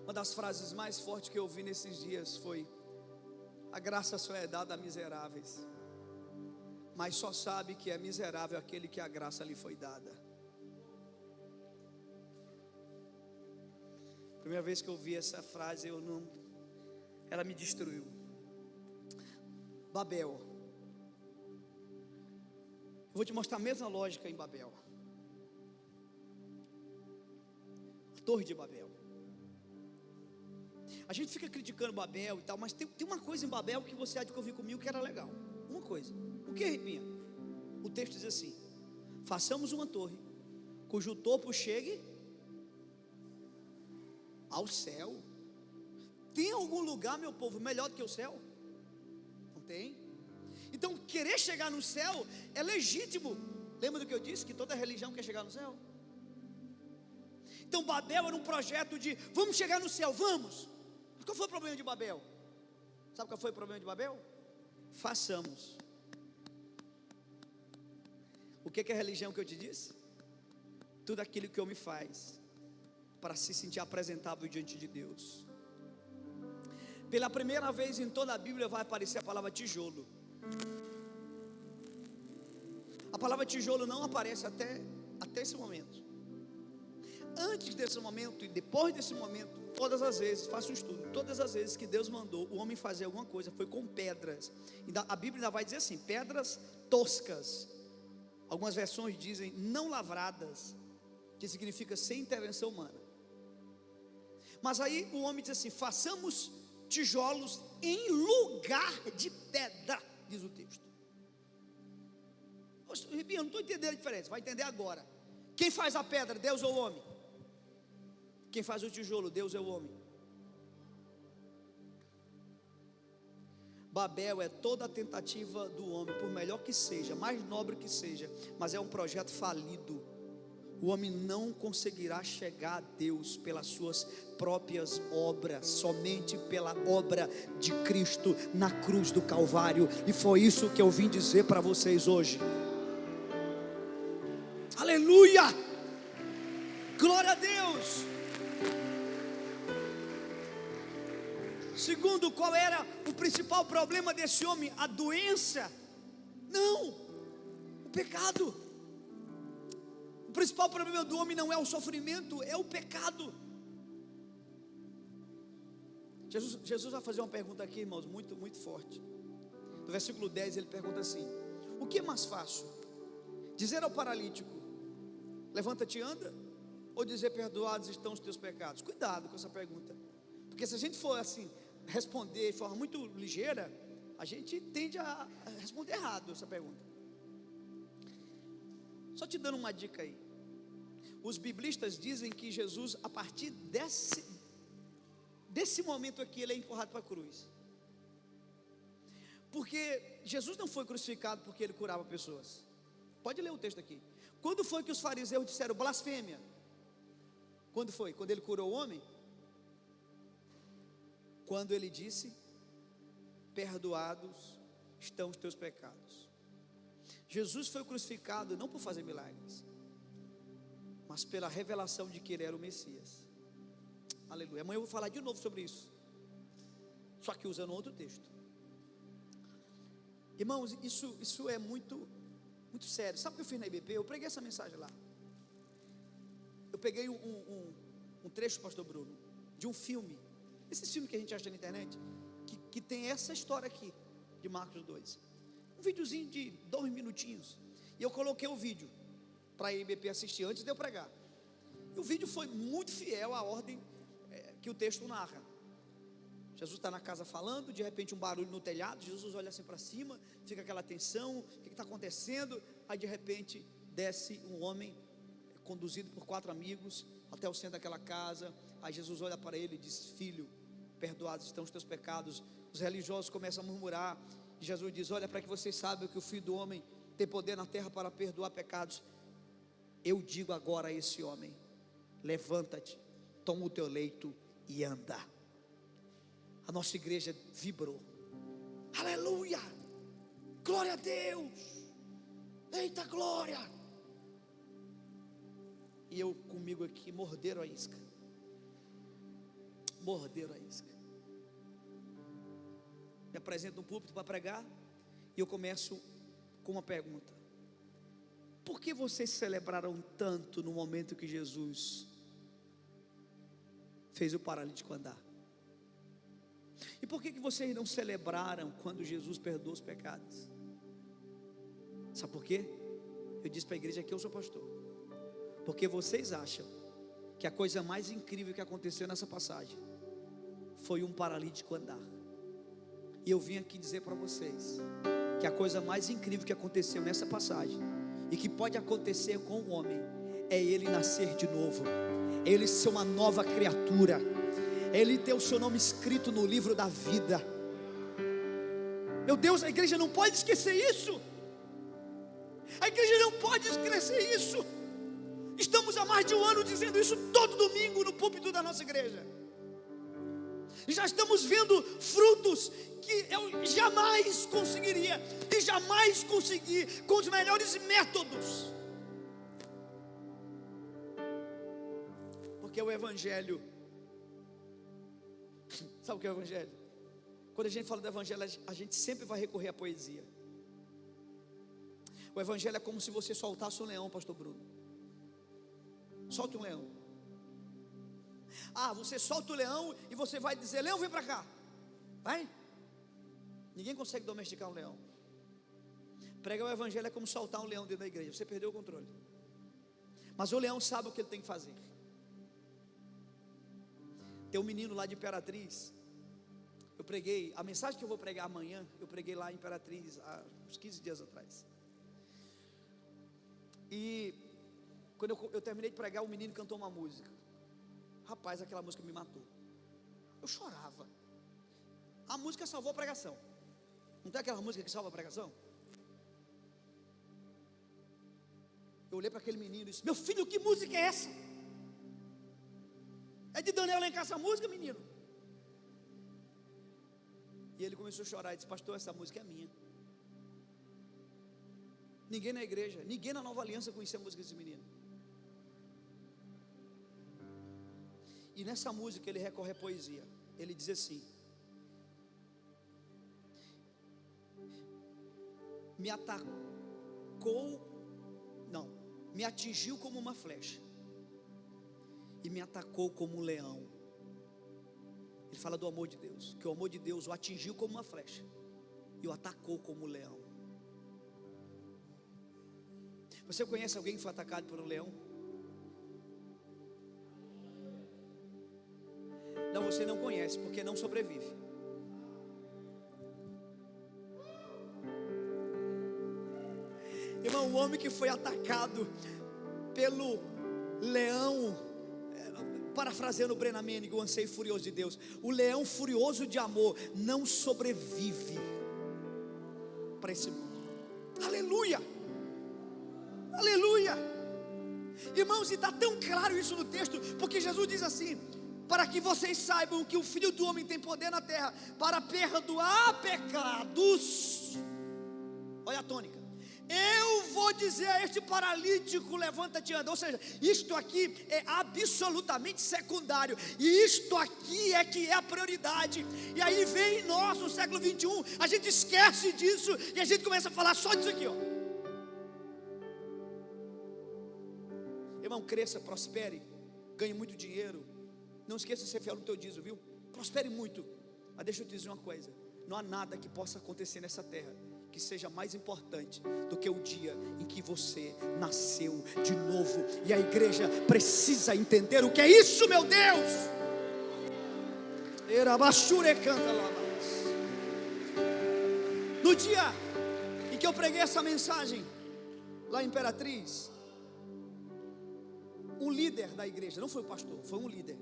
Uma das frases mais fortes que eu ouvi nesses dias foi: a graça só é dada a miseráveis, mas só sabe que é miserável aquele que a graça lhe foi dada. Primeira vez que eu ouvi essa frase, ela me destruiu. Babel. Eu vou te mostrar a mesma lógica em Babel. A Torre de Babel. A gente fica criticando Babel e tal, mas tem uma coisa em Babel que você há de ouvir comigo que era legal. Uma coisa. O que, Ripinha? O texto diz assim: façamos uma torre cujo topo chegue ao céu. Tem algum lugar, meu povo, melhor do que o céu? Não tem. Então querer chegar no céu é legítimo. Lembra do que eu disse? Que toda religião quer chegar no céu. Então Babel era um projeto de vamos chegar no céu, vamos. Mas qual foi o problema de Babel? Sabe qual foi o problema de Babel? Façamos. O que é a religião que eu te disse? Tudo aquilo que o homem faz para se sentir apresentável diante de Deus. Pela primeira vez em toda a Bíblia vai aparecer a palavra tijolo. A palavra tijolo não aparece até esse momento. Antes desse momento e depois desse momento, todas as vezes, faça um estudo, todas as vezes que Deus mandou o homem fazer alguma coisa, foi com pedras. A Bíblia ainda vai dizer assim: pedras toscas. Algumas versões dizem não lavradas, que significa sem intervenção humana. Mas aí o homem diz assim: façamos tijolos em lugar de pedra, diz o texto. Ribinho, eu não estou entendendo a diferença, vai entender agora. Quem faz a pedra, Deus ou o homem? Quem faz o tijolo, Deus ou o homem? Babel é toda a tentativa do homem, por melhor que seja, mais nobre que seja, mas é um projeto falido. O homem não conseguirá chegar a Deus pelas suas próprias obras, somente pela obra de Cristo na cruz do Calvário. E foi isso que eu vim dizer para vocês hoje. Aleluia! Glória a Deus! Segundo, qual era o principal problema desse homem? A doença? Não, o pecado. O principal problema do homem não é o sofrimento, é o pecado. Jesus vai fazer uma pergunta aqui, irmãos, muito, muito forte. No versículo 10 ele pergunta assim: o que é mais fácil? Dizer ao paralítico: levanta-te e anda? Ou dizer: perdoados estão os teus pecados? Cuidado com essa pergunta, porque se a gente for assim responder de forma muito ligeira, a gente tende a responder errado essa pergunta. Só te dando uma dica aí. Os biblistas dizem que Jesus, a partir desse momento aqui, ele é empurrado para a cruz. Porque Jesus não foi crucificado porque ele curava pessoas. Pode ler o texto aqui. Quando foi que os fariseus disseram blasfêmia? Quando foi? Quando ele curou o homem? Quando ele disse: perdoados estão os teus pecados. Jesus foi crucificado não por fazer milagres, mas pela revelação de que ele era o Messias. Aleluia. Amanhã eu vou falar de novo sobre isso, só que usando outro texto. Irmãos, isso é muito, muito sério. Sabe o que eu fiz na IBP? Eu preguei essa mensagem lá. Eu peguei um trecho, pastor Bruno, de um filme. Esse filme que a gente acha na internet, que tem essa história aqui, de Marcos 2. Um videozinho de 2 minutinhos. E eu coloquei o vídeo para a IBP assistir antes de eu pregar. E o vídeo foi muito fiel à ordem que o texto narra. Jesus está na casa falando, de repente um barulho no telhado, Jesus olha assim para cima, fica aquela tensão, o que está acontecendo? Aí de repente desce um homem, conduzido por 4 amigos, até o centro daquela casa. Aí Jesus olha para ele e diz: filho, perdoados estão os teus pecados. Os religiosos começam a murmurar, e Jesus diz: olha, para que vocês saibam que o Filho do Homem tem poder na terra para perdoar pecados, eu digo agora a esse homem: levanta-te, toma o teu leito e anda. A nossa igreja vibrou. Aleluia, glória a Deus, eita glória. E eu comigo aqui, morderam a isca. Morderam a isca. Me apresento no púlpito para pregar, e eu começo com uma pergunta: por que vocês celebraram tanto no momento que Jesus fez o paralítico andar? E por que vocês não celebraram quando Jesus perdoou os pecados? Sabe por quê? Eu disse para a igreja que eu sou pastor, porque vocês acham que a coisa mais incrível que aconteceu nessa passagem foi um paralítico andar. E eu vim aqui dizer para vocês que a coisa mais incrível que aconteceu nessa passagem, e que pode acontecer com o homem, é ele nascer de novo, é ele ser uma nova criatura, é ele ter o seu nome escrito no livro da vida. Meu Deus, a igreja não pode esquecer isso. A igreja não pode esquecer isso. Estamos há mais de um ano dizendo isso todo domingo no púlpito da nossa igreja. E já estamos vendo frutos que eu jamais conseguiria, e jamais consegui com os melhores métodos. Porque o Evangelho, sabe o que é o Evangelho? Quando a gente fala do Evangelho, a gente sempre vai recorrer à poesia. O Evangelho é como se você soltasse um leão, pastor Bruno. Solta um leão. Você solta o leão e você vai dizer: leão, vem para cá. Vai. Ninguém consegue domesticar um leão. Pregar o Evangelho é como soltar um leão dentro da igreja. Você perdeu o controle. Mas o leão sabe o que ele tem que fazer. Tem um menino lá de Imperatriz. Eu preguei, a mensagem que eu vou pregar amanhã, eu preguei lá em Imperatriz há uns 15 dias atrás. E quando eu terminei de pregar, o menino cantou uma música. Rapaz, aquela música me matou. Eu chorava. A música salvou a pregação. Não tem aquela música que salva a pregação? Eu olhei para aquele menino e disse: meu filho, que música é essa? É de Daniel Alencar essa música, menino? E ele começou a chorar e disse: pastor, essa música é minha. Ninguém na igreja, ninguém na Nova Aliança conhecia a música desse menino. E nessa música ele recorre à poesia. Ele diz assim: me atingiu como uma flecha e me atacou como um leão. Ele fala do amor de Deus, que o amor de Deus o atingiu como uma flecha e o atacou como um leão. Você conhece alguém que foi atacado por um leão? Não, você não conhece, porque não sobrevive. Irmão, o homem que foi atacado pelo leão, parafraseando o Brennan Manning, o anseio furioso de Deus, o leão furioso de amor não sobrevive para esse mundo. Aleluia, aleluia. Irmãos, e está tão claro isso no texto, porque Jesus diz assim: para que vocês saibam que o Filho do Homem tem poder na terra para perdoar pecados. Olha a tônica: eu vou dizer a este paralítico, levanta-te e anda. Ou seja, isto aqui é absolutamente secundário, e isto aqui é que é a prioridade. E aí vem nós, no século 21, a gente esquece disso, e a gente começa a falar só disso aqui, ó. Irmão, cresça, prospere, ganhe muito dinheiro. Não esqueça de ser fiel no teu dízimo, viu? Prospere muito. Mas deixa eu te dizer uma coisa: não há nada que possa acontecer nessa terra que seja mais importante do que o dia em que você nasceu de novo. E a igreja precisa entender o que é isso, meu Deus. No dia em que eu preguei essa mensagem lá em Imperatriz, um líder da igreja, não foi o pastor, foi um líder,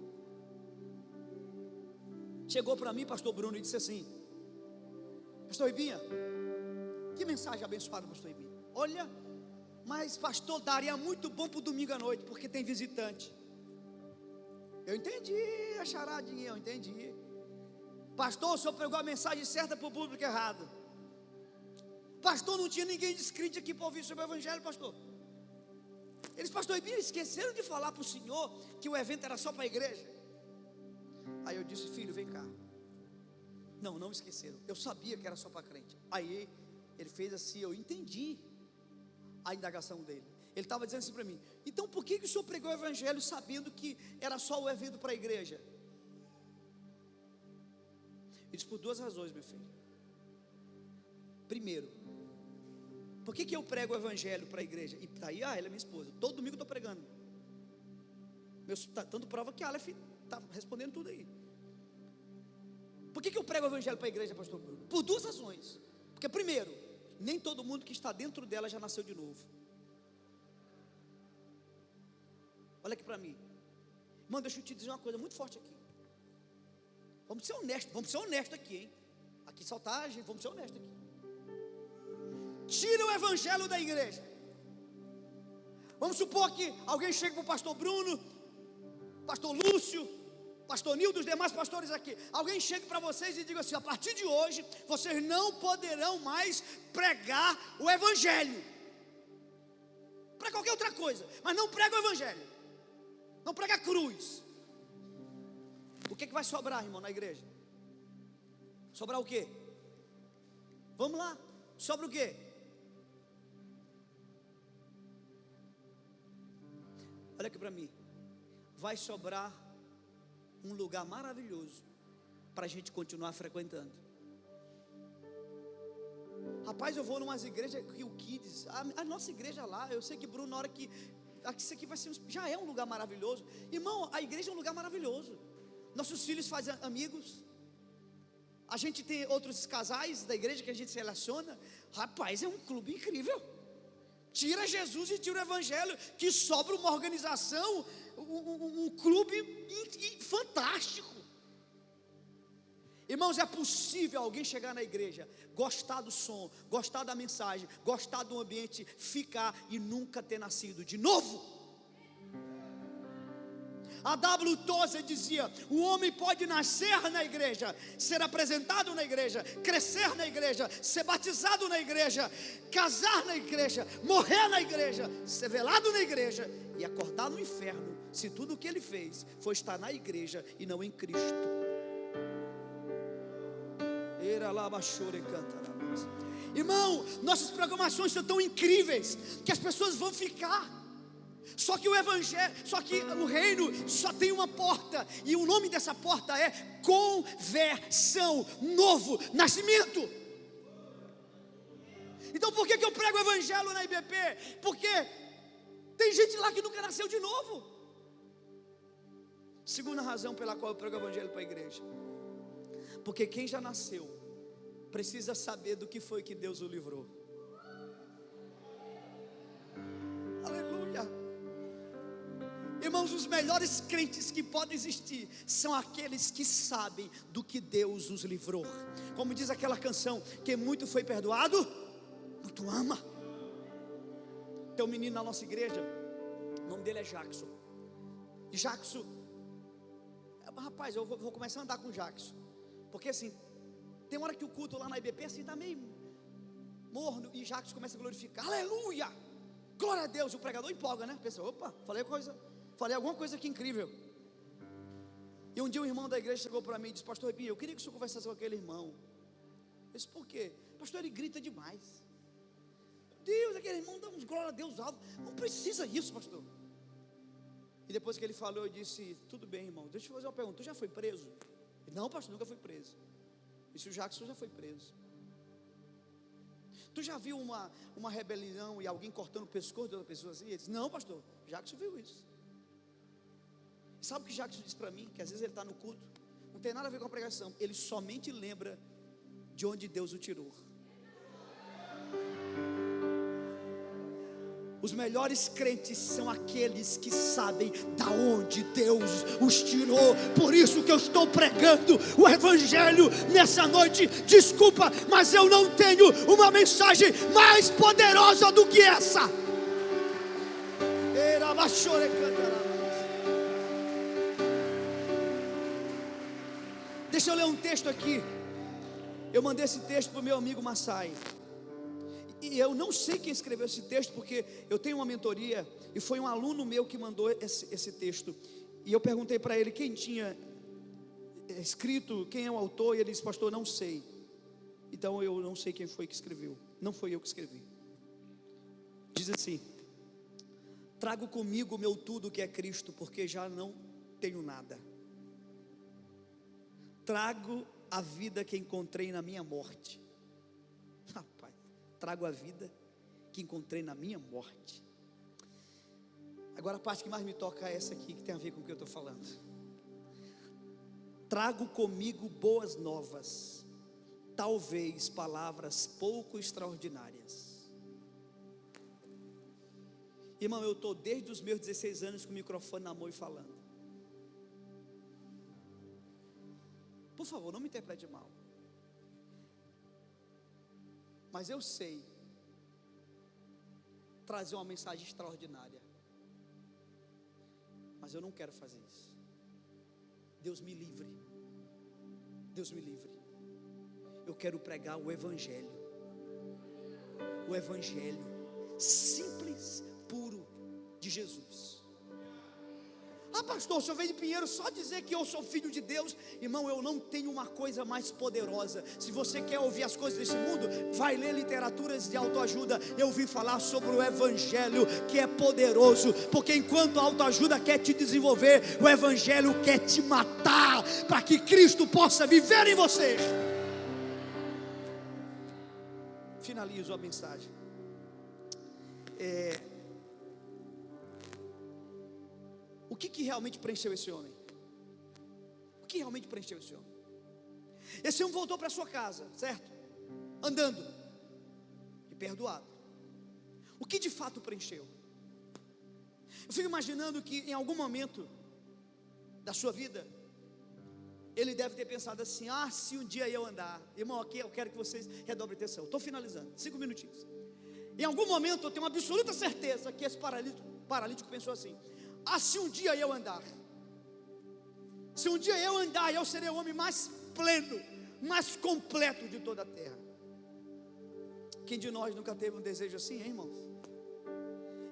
chegou para mim, pastor Bruno, e disse assim: pastor Ibinha, que mensagem abençoada, pastor Ibinha. Olha, mas pastor, daria muito bom para o domingo à noite, porque tem visitante. Eu entendi a charadinha, eu entendi. Pastor, o senhor pregou a mensagem certa para o público errado. Pastor, não tinha ninguém descrente aqui para ouvir sobre o evangelho, pastor. Eles, pastor Ibinha, esqueceram de falar para o senhor que o evento era só para a igreja. Aí eu disse: filho, vem cá. Não esqueceram. Eu sabia que era só para crente. Aí ele fez assim, eu entendi a indagação dele. Ele estava dizendo assim para mim: então por que o senhor pregou o evangelho sabendo que era só o evento para a igreja? Eu disse: por duas razões, meu filho. Primeiro, por que eu prego o evangelho para a igreja? E está aí, ela é minha esposa, todo domingo eu estou pregando. Tanto prova que a Aleph está respondendo tudo aí. Por que eu prego o evangelho para a igreja, pastor Bruno? Por duas razões. Porque primeiro, nem todo mundo que está dentro dela já nasceu de novo. Olha aqui para mim, irmão, deixa eu te dizer uma coisa muito forte aqui. Vamos ser honestos aqui, hein? Aqui saltar a gente, vamos ser honestos aqui. Tira o evangelho da igreja. Vamos supor que alguém chega para o pastor Bruno, pastor Lúcio, pastor Nildo, os demais pastores aqui. Alguém chega para vocês e diga assim: a partir de hoje, vocês não poderão mais pregar o evangelho. Para qualquer outra coisa, mas não prega o evangelho. Não prega a cruz. O que vai sobrar, irmão, na igreja? Sobrar o quê? Vamos lá, sobra o quê? Olha aqui para mim. Vai sobrar um lugar maravilhoso para a gente continuar frequentando. Rapaz, eu vou numas igrejas que o Kids, a nossa igreja lá, eu sei que Bruno, na hora que isso aqui vai ser, já é um lugar maravilhoso. Irmão, a igreja é um lugar maravilhoso. Nossos filhos fazem amigos. A gente tem outros casais da igreja que a gente se relaciona. Rapaz, é um clube incrível. Tira Jesus e tira o evangelho, que sobra uma organização, um clube fantástico. Irmãos, é possível alguém chegar na igreja, gostar do som, gostar da mensagem, gostar do ambiente, ficar e nunca ter nascido de novo. A W. Tozer dizia: o homem pode nascer na igreja, ser apresentado na igreja, crescer na igreja, ser batizado na igreja, casar na igreja, morrer na igreja, ser velado na igreja e acordar no inferno, se tudo o que ele fez foi estar na igreja e não em Cristo. Irmão, nossas programações são tão incríveis que as pessoas vão ficar. Só que o evangelho, só que o reino só tem uma porta, e o nome dessa porta é conversão, novo nascimento. Então por que eu prego o evangelho na IBP? Porque tem gente lá que nunca nasceu de novo. Segunda razão pela qual eu prego o evangelho para a igreja: porque quem já nasceu precisa saber do que foi que Deus o livrou. Aleluia. Irmãos, os melhores crentes que podem existir são aqueles que sabem do que Deus os livrou. Como diz aquela canção: quem muito foi perdoado, muito ama. Tem um menino na nossa igreja, o nome dele é Jackson. E Jackson, rapaz, eu vou começar a andar com Jackson, porque assim, tem uma hora que o culto lá na IBP assim está meio morno, e Jackson começa a glorificar: aleluia, glória a Deus. E o pregador empolga, né? Pensa: opa, falei alguma coisa aqui incrível. E um dia um irmão da igreja chegou para mim e disse: pastor Ibinha, eu queria que o senhor conversasse com aquele irmão. Eu disse: por quê? Pastor, ele grita demais. Deus, aquele irmão dá uns glória a Deus alto. Não precisa isso, pastor. E depois que ele falou, eu disse: tudo bem, irmão, deixa eu fazer uma pergunta: tu já foi preso? Ele: não, pastor, nunca fui preso. E se o Jackson já foi preso? Tu já viu uma rebelião e alguém cortando o pescoço de outra pessoa assim? Ele disse: não, pastor, Jackson viu isso. Sabe o que Jackson disse para mim? Que às vezes ele está no culto, não tem nada a ver com a pregação, ele somente lembra de onde Deus o tirou. Os melhores crentes são aqueles que sabem da onde Deus os tirou. Por isso que eu estou pregando o Evangelho nessa noite. Desculpa, mas eu não tenho uma mensagem mais poderosa do que essa. Deixa eu ler um texto aqui. Eu mandei esse texto para o meu amigo Massai. E eu não sei quem escreveu esse texto, porque eu tenho uma mentoria, e foi um aluno meu que mandou esse texto. E eu perguntei para ele quem tinha escrito, quem é o autor, e ele disse: pastor, não sei. Então eu não sei quem foi que escreveu. Não foi eu que escrevi. Diz assim: trago comigo o meu tudo que é Cristo, porque já não tenho nada. Trago a vida que encontrei na minha morte. Rapaz, trago a vida que encontrei na minha morte. Agora a parte que mais me toca é essa aqui, que tem a ver com o que eu estou falando. Trago comigo boas novas, talvez palavras pouco extraordinárias. Irmão, eu estou desde os meus 16 anos com o microfone na mão e falando. Por favor, não me interprete mal. Mas eu sei trazer uma mensagem extraordinária. Mas eu não quero fazer isso. Deus me livre. Deus me livre. Eu quero pregar o Evangelho. O Evangelho simples, puro de Jesus. Ah, pastor, o senhor veio de Pinheiro só dizer que eu sou filho de Deus. Irmão, eu não tenho uma coisa mais poderosa. Se você quer ouvir as coisas desse mundo, vai ler literaturas de autoajuda. Eu vim falar sobre o Evangelho, que é poderoso. Porque enquanto a autoajuda quer te desenvolver, o Evangelho quer te matar, para que Cristo possa viver em você. Finalizo a mensagem. O que realmente preencheu esse homem? O que realmente preencheu esse homem? Esse homem voltou para sua casa, certo? Andando e perdoado. O que de fato preencheu? Eu fico imaginando que em algum momento da sua vida, ele deve ter pensado assim: ah, se um dia eu andar. Irmão, aqui eu quero que vocês redobrem atenção. Estou finalizando, 5 minutinhos. Em algum momento eu tenho uma absoluta certeza que esse paralítico pensou assim: ah, se um dia eu andar. Se um dia eu andar, eu serei o homem mais pleno, mais completo de toda a terra. Quem de nós nunca teve um desejo assim, hein, irmãos?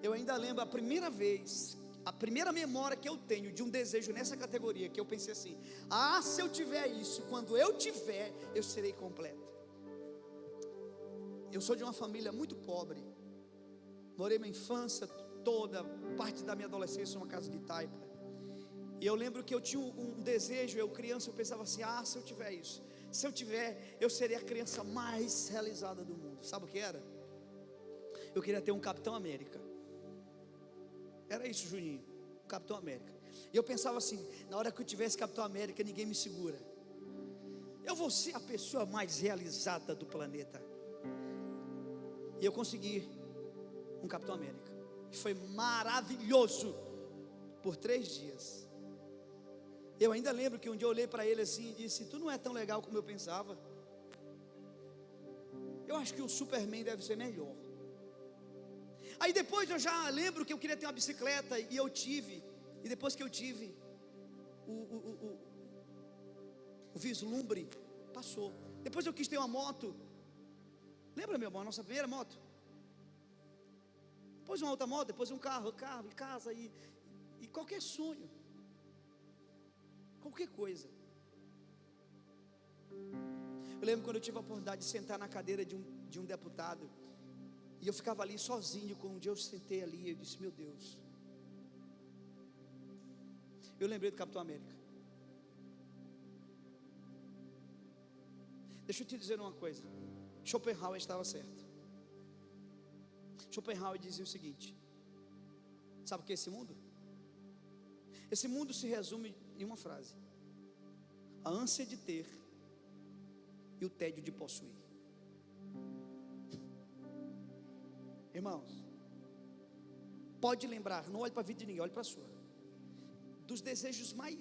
Eu ainda lembro a primeira vez, a primeira memória que eu tenho de um desejo nessa categoria, que eu pensei assim: ah, se eu tiver isso, quando eu tiver, eu serei completo. Eu sou de uma família muito pobre. Morei minha infância toda, parte da minha adolescência, uma casa de taipa. E eu lembro que eu tinha um desejo, eu criança, eu pensava assim: ah, se eu tiver isso, se eu tiver, eu serei a criança mais realizada do mundo. Sabe o que era? Eu queria ter um Capitão América. Era isso, Juninho, um Capitão América. E eu pensava assim: na hora que eu tivesse Capitão América, ninguém me segura. Eu vou ser a pessoa mais realizada do planeta. E eu consegui um Capitão América. Foi maravilhoso por 3 dias. Eu ainda lembro que um dia eu olhei para ele assim e disse: tu não é tão legal como eu pensava. Eu acho que o Superman deve ser melhor. Aí depois eu já lembro que eu queria ter uma bicicleta, e eu tive. E depois que eu tive, o vislumbre passou. Depois eu quis ter uma moto. Lembra, meu irmão, a nossa primeira moto? Depois uma outra moto, depois um carro, e casa, e qualquer sonho, qualquer coisa. Eu lembro quando eu tive a oportunidade de sentar na cadeira de um deputado, e eu ficava ali sozinho. Quando um dia eu sentei ali, eu disse: meu Deus. Eu lembrei do Capitão América. Deixa eu te dizer uma coisa: Schopenhauer estava certo. Schopenhauer dizia o seguinte: sabe o que é esse mundo? Esse mundo se resume em uma frase: a ânsia de ter e o tédio de possuir. Irmãos, pode lembrar, não olhe para a vida de ninguém, olhe para a sua, dos desejos mais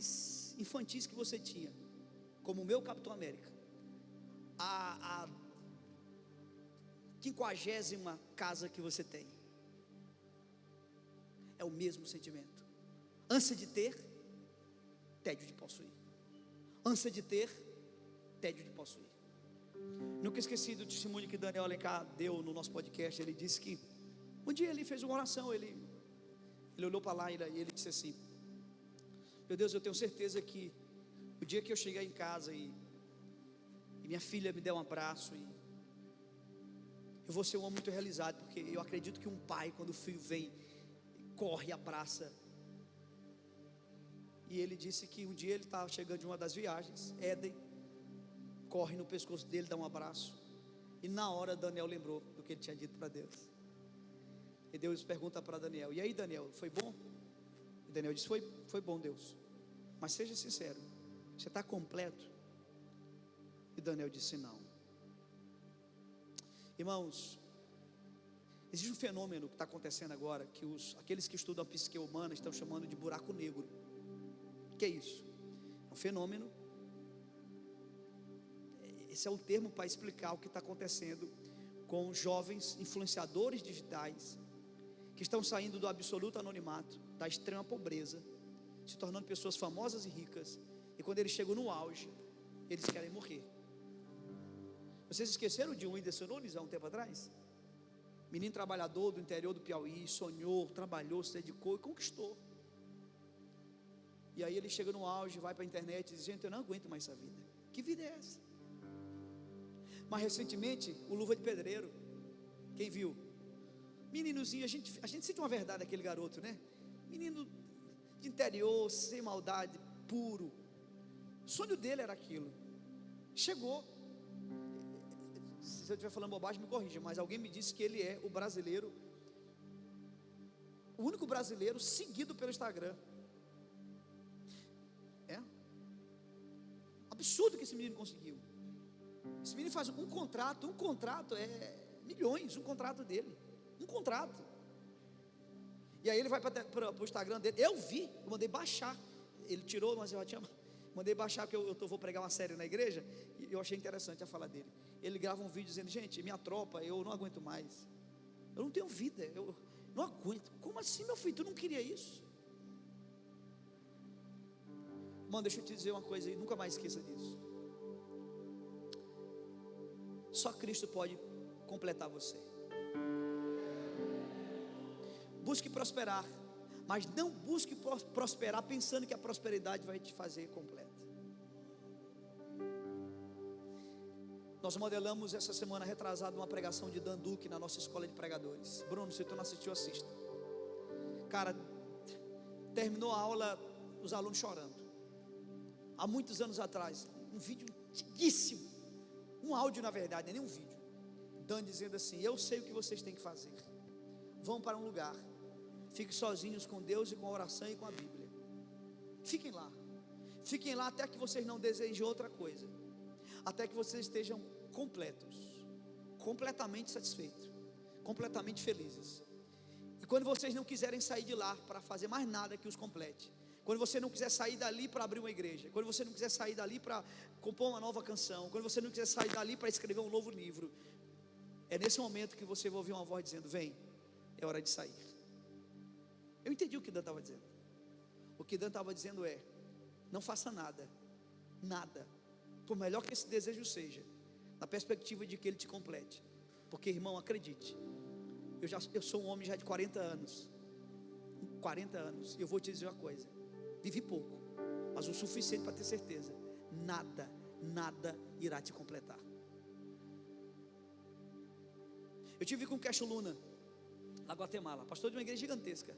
infantis que você tinha, como o meu Capitão América, a 50ª casa que você tem, é o mesmo sentimento, ânsia de ter, tédio de possuir, ânsia de ter, tédio de possuir. Nunca esqueci do testemunho que Daniel Alencar deu no nosso podcast. Ele disse que um dia ele fez uma oração, ele olhou para lá e ele disse assim: meu Deus, eu tenho certeza que o dia que eu chegar em casa e minha filha me der um abraço, e eu vou ser um homem muito realizado, porque eu acredito que um pai, quando o filho vem, corre e abraça. E ele disse que um dia ele estava chegando de uma das viagens, Éden corre no pescoço dele, dá um abraço, e na hora Daniel lembrou do que ele tinha dito para Deus. E Deus pergunta para Daniel: e aí, Daniel, foi bom? E Daniel disse: foi bom, Deus, mas seja sincero, você está completo? E Daniel disse: não. Irmãos, existe um fenômeno que está acontecendo agora, que aqueles que estudam a psique humana estão chamando de buraco negro. O que é isso? É um fenômeno, esse é o termo para explicar o que está acontecendo com jovens influenciadores digitais, que estão saindo do absoluto anonimato, da extrema pobreza, se tornando pessoas famosas e ricas, e quando eles chegam no auge, eles querem morrer. Vocês esqueceram de um Whindersson Nunes há um tempo atrás? Menino trabalhador do interior do Piauí, sonhou, trabalhou, se dedicou e conquistou. E aí ele chega no auge, vai para a internet e diz: gente, eu não aguento mais essa vida. Que vida é essa? Mas recentemente, o Luva de Pedreiro, quem viu? Meninozinho, a gente sente uma verdade daquele garoto, né? Menino de interior, sem maldade, puro. O sonho dele era aquilo. Chegou. Se eu estiver falando bobagem, me corrija, mas alguém me disse que ele é o brasileiro, o único brasileiro seguido pelo Instagram. É absurdo que esse menino conseguiu. Esse menino faz um contrato é milhões, um contrato dele, um contrato. E aí ele vai para o Instagram dele. Eu mandei baixar. Ele tirou, mas eu já tinha, mandei baixar, porque eu vou pregar uma série na igreja, e eu achei interessante a fala dele. Ele grava um vídeo dizendo: gente, minha tropa, eu não aguento mais, eu não tenho vida, eu não aguento. Como assim, meu filho, tu não queria isso? Mano, deixa eu te dizer uma coisa aí, nunca mais esqueça disso. Só Cristo pode completar você. Busque prosperar, mas não busque prosperar pensando que a prosperidade vai te fazer completo. Nós modelamos essa semana retrasada uma pregação de Dan Duque na nossa escola de pregadores. Bruno, se tu não assistiu, assista. Cara, terminou a aula, os alunos chorando. Há muitos anos atrás, um vídeo antiguíssimo, um áudio na verdade, nem um vídeo. Dan dizendo assim: eu sei o que vocês têm que fazer. Vão para um lugar, fiquem sozinhos com Deus e com a oração e com a Bíblia. Fiquem lá até que vocês não desejem outra coisa, até que vocês estejam completos, completamente satisfeitos, completamente felizes. E quando vocês não quiserem sair de lá para fazer mais nada que os complete, quando você não quiser sair dali para abrir uma igreja, quando você não quiser sair dali para compor uma nova canção, quando você não quiser sair dali para escrever um novo livro, é nesse momento que você vai ouvir uma voz dizendo: vem, é hora de sair. Eu entendi o que Dan estava dizendo. O que Dan estava dizendo é: não faça nada, por melhor que esse desejo seja, na perspectiva de que ele te complete. Porque, irmão, acredite, eu sou um homem já de 40 anos, e eu vou te dizer uma coisa: vivi pouco, mas o suficiente para ter certeza, nada irá te completar. Eu tive com o Cash Luna, na Guatemala, pastor de uma igreja gigantesca.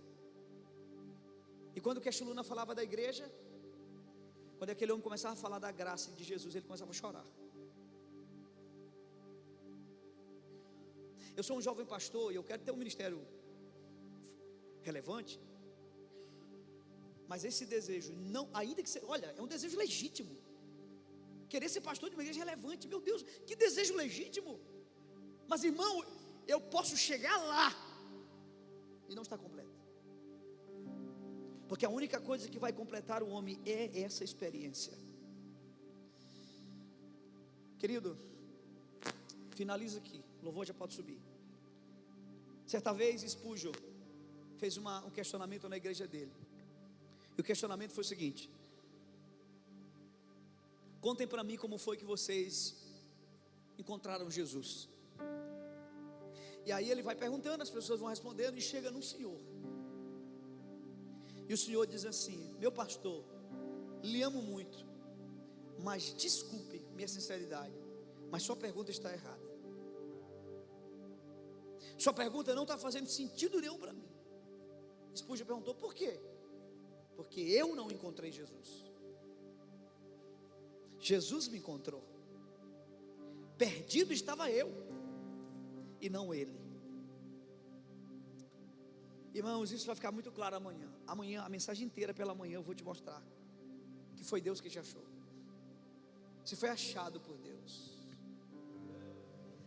E quando o Cash Luna falava da igreja, quando aquele homem começava a falar da graça de Jesus, ele começava a chorar. Eu sou um jovem pastor e eu quero ter um ministério relevante, mas esse desejo, não, ainda que seja, olha, é um desejo legítimo, querer ser pastor de uma igreja relevante. Meu Deus, que desejo legítimo! Mas, irmão, eu posso chegar lá e não estar completo. porque a única coisa que vai completar o homem é essa experiência. Querido, finaliza aqui, o louvor já pode subir. Certa vez Spurgeon fez um questionamento na igreja dele, e o questionamento foi o seguinte: contem para mim como foi que vocês encontraram Jesus. E aí ele vai perguntando, as pessoas vão respondendo, e chega num senhor, e o senhor diz assim: meu pastor, lhe amo muito, mas desculpe minha sinceridade, mas sua pergunta está errada. Sua pergunta não está fazendo sentido nenhum para mim. Spurgeon perguntou: por quê? Porque eu não encontrei Jesus. Jesus me encontrou. Perdido estava eu, e não ele. Irmãos, isso vai ficar muito claro amanhã. Amanhã, a mensagem inteira pela manhã, eu vou te mostrar que foi Deus que te achou. Você foi achado por Deus.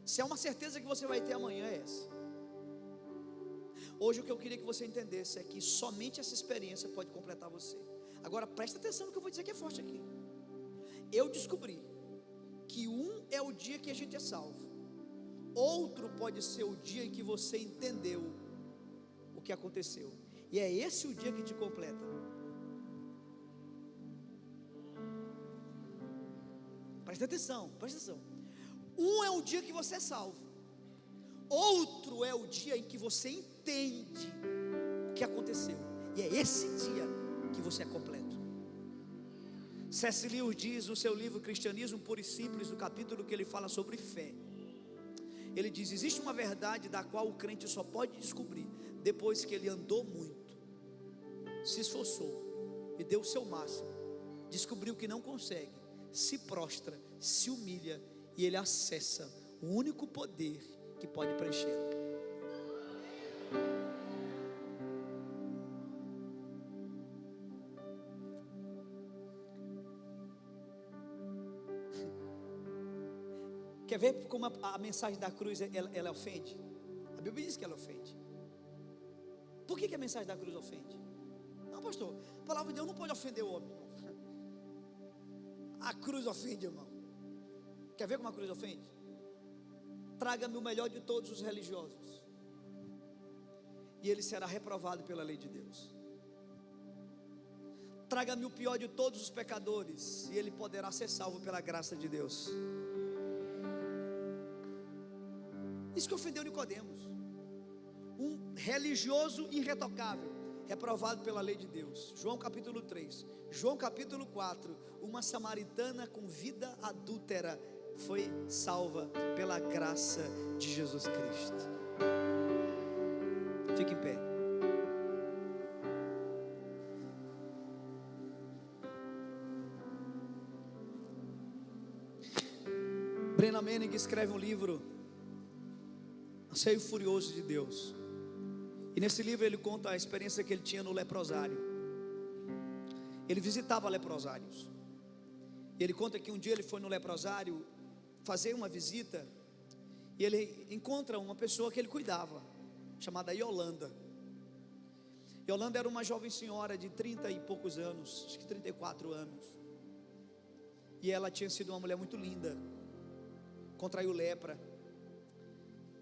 Se há uma certeza que você vai ter amanhã, é essa. Hoje o que eu queria que você entendesse é que somente essa experiência pode completar você. Agora presta atenção no que eu vou dizer, que é forte aqui. Eu descobri que um é o dia que a gente é salvo, outro pode ser o dia em que você entendeu o que aconteceu, e é esse o dia que te completa. Presta atenção, presta atenção. Um é o dia que você é salvo, outro é o dia em que você entende o que aconteceu, e é esse dia que você é completo. C.S. Lewis diz no seu livro Cristianismo Puro e Simples, no capítulo que ele fala sobre fé, ele diz: existe uma verdade da qual o crente só pode descobrir depois que ele andou muito, se esforçou e deu o seu máximo, descobriu que não consegue, se prostra, se humilha, e ele acessa o único poder que pode preenchê-lo. Quer ver como a mensagem da cruz ela ofende? A Bíblia diz que ela ofende. Por que a mensagem da cruz ofende? Não, pastor, a palavra de Deus não pode ofender o homem. A cruz ofende, irmão. Quer ver como a cruz ofende? Traga-me o melhor de todos os religiosos, e ele será reprovado pela lei de Deus. Traga-me o pior de todos os pecadores, e ele poderá ser salvo pela graça de Deus. Isso que ofendeu Nicodemos, um religioso irretocável, reprovado pela lei de Deus. João capítulo 3, João capítulo 4, uma samaritana com vida adúltera foi salva pela graça de Jesus Cristo. Fique em pé. Brennan Manning escreve um livro, Anseio Furioso de Deus, e nesse livro ele conta a experiência que ele tinha no leprosário. Ele visitava leprosários, e ele conta que um dia ele foi no leprosário fazer uma visita, e ele encontra uma pessoa que ele cuidava, chamada Yolanda. Yolanda era uma jovem senhora de 30 e poucos anos, acho que 34 anos, e ela tinha sido uma mulher muito linda, contraiu lepra,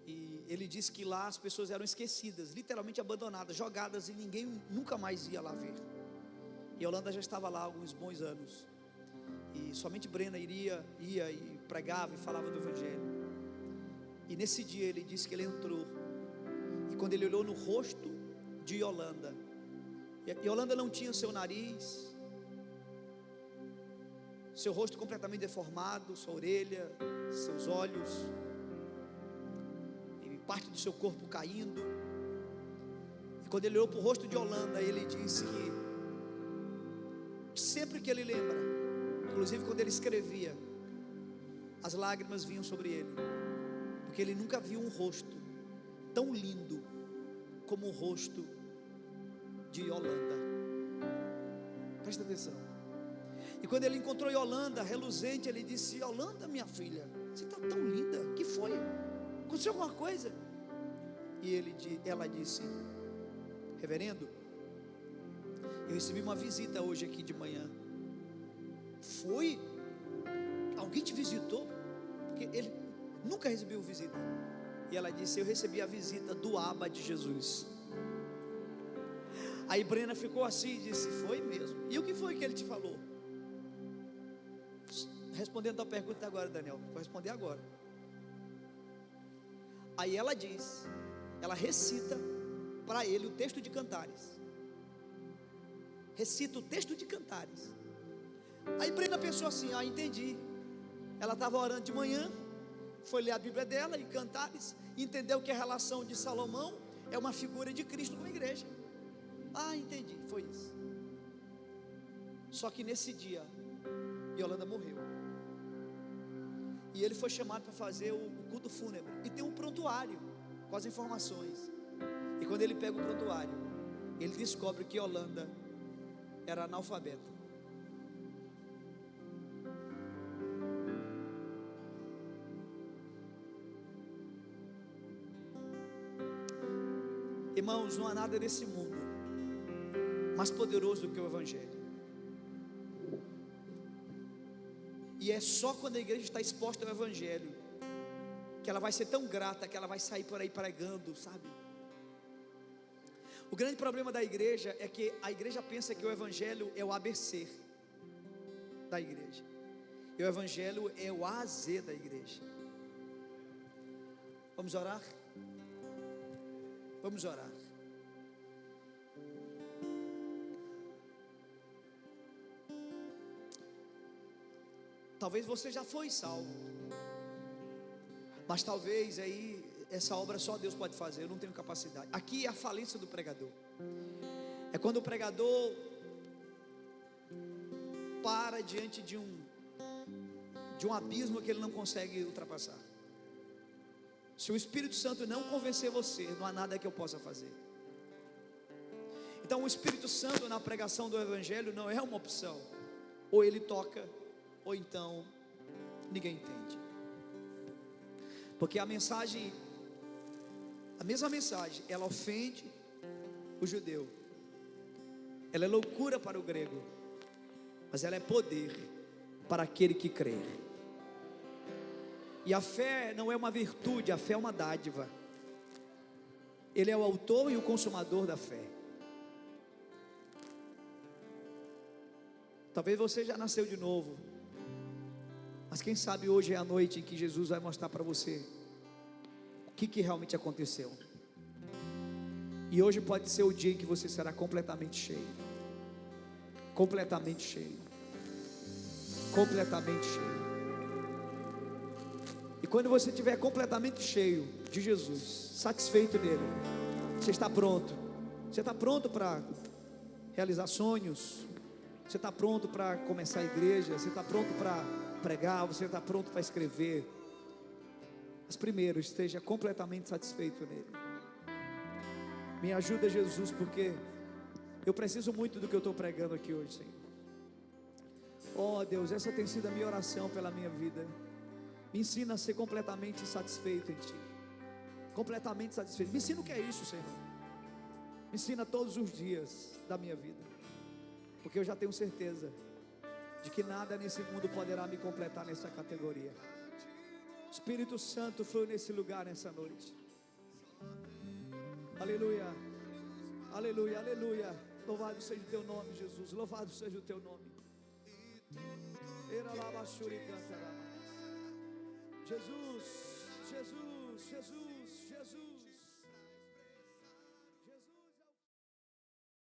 e ele disse que lá as pessoas eram esquecidas, literalmente abandonadas, jogadas, e ninguém nunca mais ia lá ver. E Yolanda já estava lá há alguns bons anos, e somente Brennan ia e pregava e falava do Evangelho. E nesse dia ele disse que ele entrou, e quando ele olhou no rosto de Yolanda, Yolanda não tinha seu nariz, seu rosto completamente deformado, sua orelha, seus olhos, e parte do seu corpo caindo. E quando ele olhou para o rosto de Yolanda, ele disse que sempre que ele lembra, inclusive quando ele escrevia, as lágrimas vinham sobre ele, porque ele nunca viu um rosto tão lindo como o rosto de Yolanda. Presta atenção. E quando ele encontrou Yolanda reluzente, ele disse: Yolanda, minha filha, você está tão linda, o que foi? Aconteceu alguma coisa? E ela disse: reverendo, Eu recebi uma visita hoje aqui de manhã. Foi? Alguém te visitou? Porque ele nunca recebeu visita. E ela disse: eu recebi a visita do Abba de Jesus. Aí Brena ficou assim e disse: foi mesmo. E o que foi que ele te falou? Respondendo a tua pergunta agora, Daniel, vou responder agora. Aí ela diz, ela recita para ele o texto de Cantares. Recita o texto de Cantares. Aí Brenda pensou assim: ah, entendi. Ela estava orando de manhã, foi ler a Bíblia dela em Cantares, entendeu que a relação de Salomão é uma figura de Cristo com a igreja. Ah, entendi, foi isso. Só que nesse dia, Yolanda morreu. E ele foi chamado para fazer o culto fúnebre. E tem um prontuário com as informações. E quando ele pega o prontuário, ele descobre que Yolanda era analfabeta. Irmãos, não há nada nesse mundo mais poderoso do que o Evangelho. E é só quando a igreja está exposta ao Evangelho que ela vai ser tão grata, que ela vai sair por aí pregando, sabe? O grande problema da igreja é que a igreja pensa que o Evangelho é o ABC da igreja, e o Evangelho é o AZ da igreja. Vamos orar? Vamos orar. Talvez você já foi salvo, mas talvez aí essa obra só Deus pode fazer. Eu não tenho capacidade. Aqui é a falência do pregador. É quando o pregador para diante de um abismo que ele não consegue ultrapassar. Se o Espírito Santo não convencer você, não há nada que eu possa fazer. Então o Espírito Santo na pregação do Evangelho não é uma opção. Ou ele toca, ou então ninguém entende. Porque a mesma mensagem, ela ofende o judeu, ela é loucura para o grego, mas ela é poder para aquele que crê. E a fé não é uma virtude, a fé é uma dádiva. Ele é o autor e o consumador da fé. Talvez você já nasceu de novo, mas quem sabe hoje é a noite em que Jesus vai mostrar para você o que realmente aconteceu. E hoje pode ser o dia em que você será completamente cheio. Completamente cheio. Completamente cheio. E quando você estiver completamente cheio de Jesus, satisfeito dele, você está pronto. Você está pronto para realizar sonhos. Você está pronto para começar a igreja. Você está pronto para pregar. Você está pronto para escrever. Mas primeiro, esteja completamente satisfeito nele. Me ajuda, Jesus, porque eu preciso muito do que eu estou pregando aqui hoje, Senhor. Oh Deus, essa tem sido a minha oração pela minha vida. Me ensina a ser completamente satisfeito em Ti. Completamente satisfeito. Me ensina o que é isso, Senhor. Me ensina todos os dias da minha vida, porque eu já tenho certeza de que nada nesse mundo poderá me completar nessa categoria. Espírito Santo foi nesse lugar nessa noite. Aleluia, aleluia, aleluia. Louvado seja o Teu nome, Jesus. Louvado seja o Teu nome. Jesus, Jesus, Jesus, Jesus.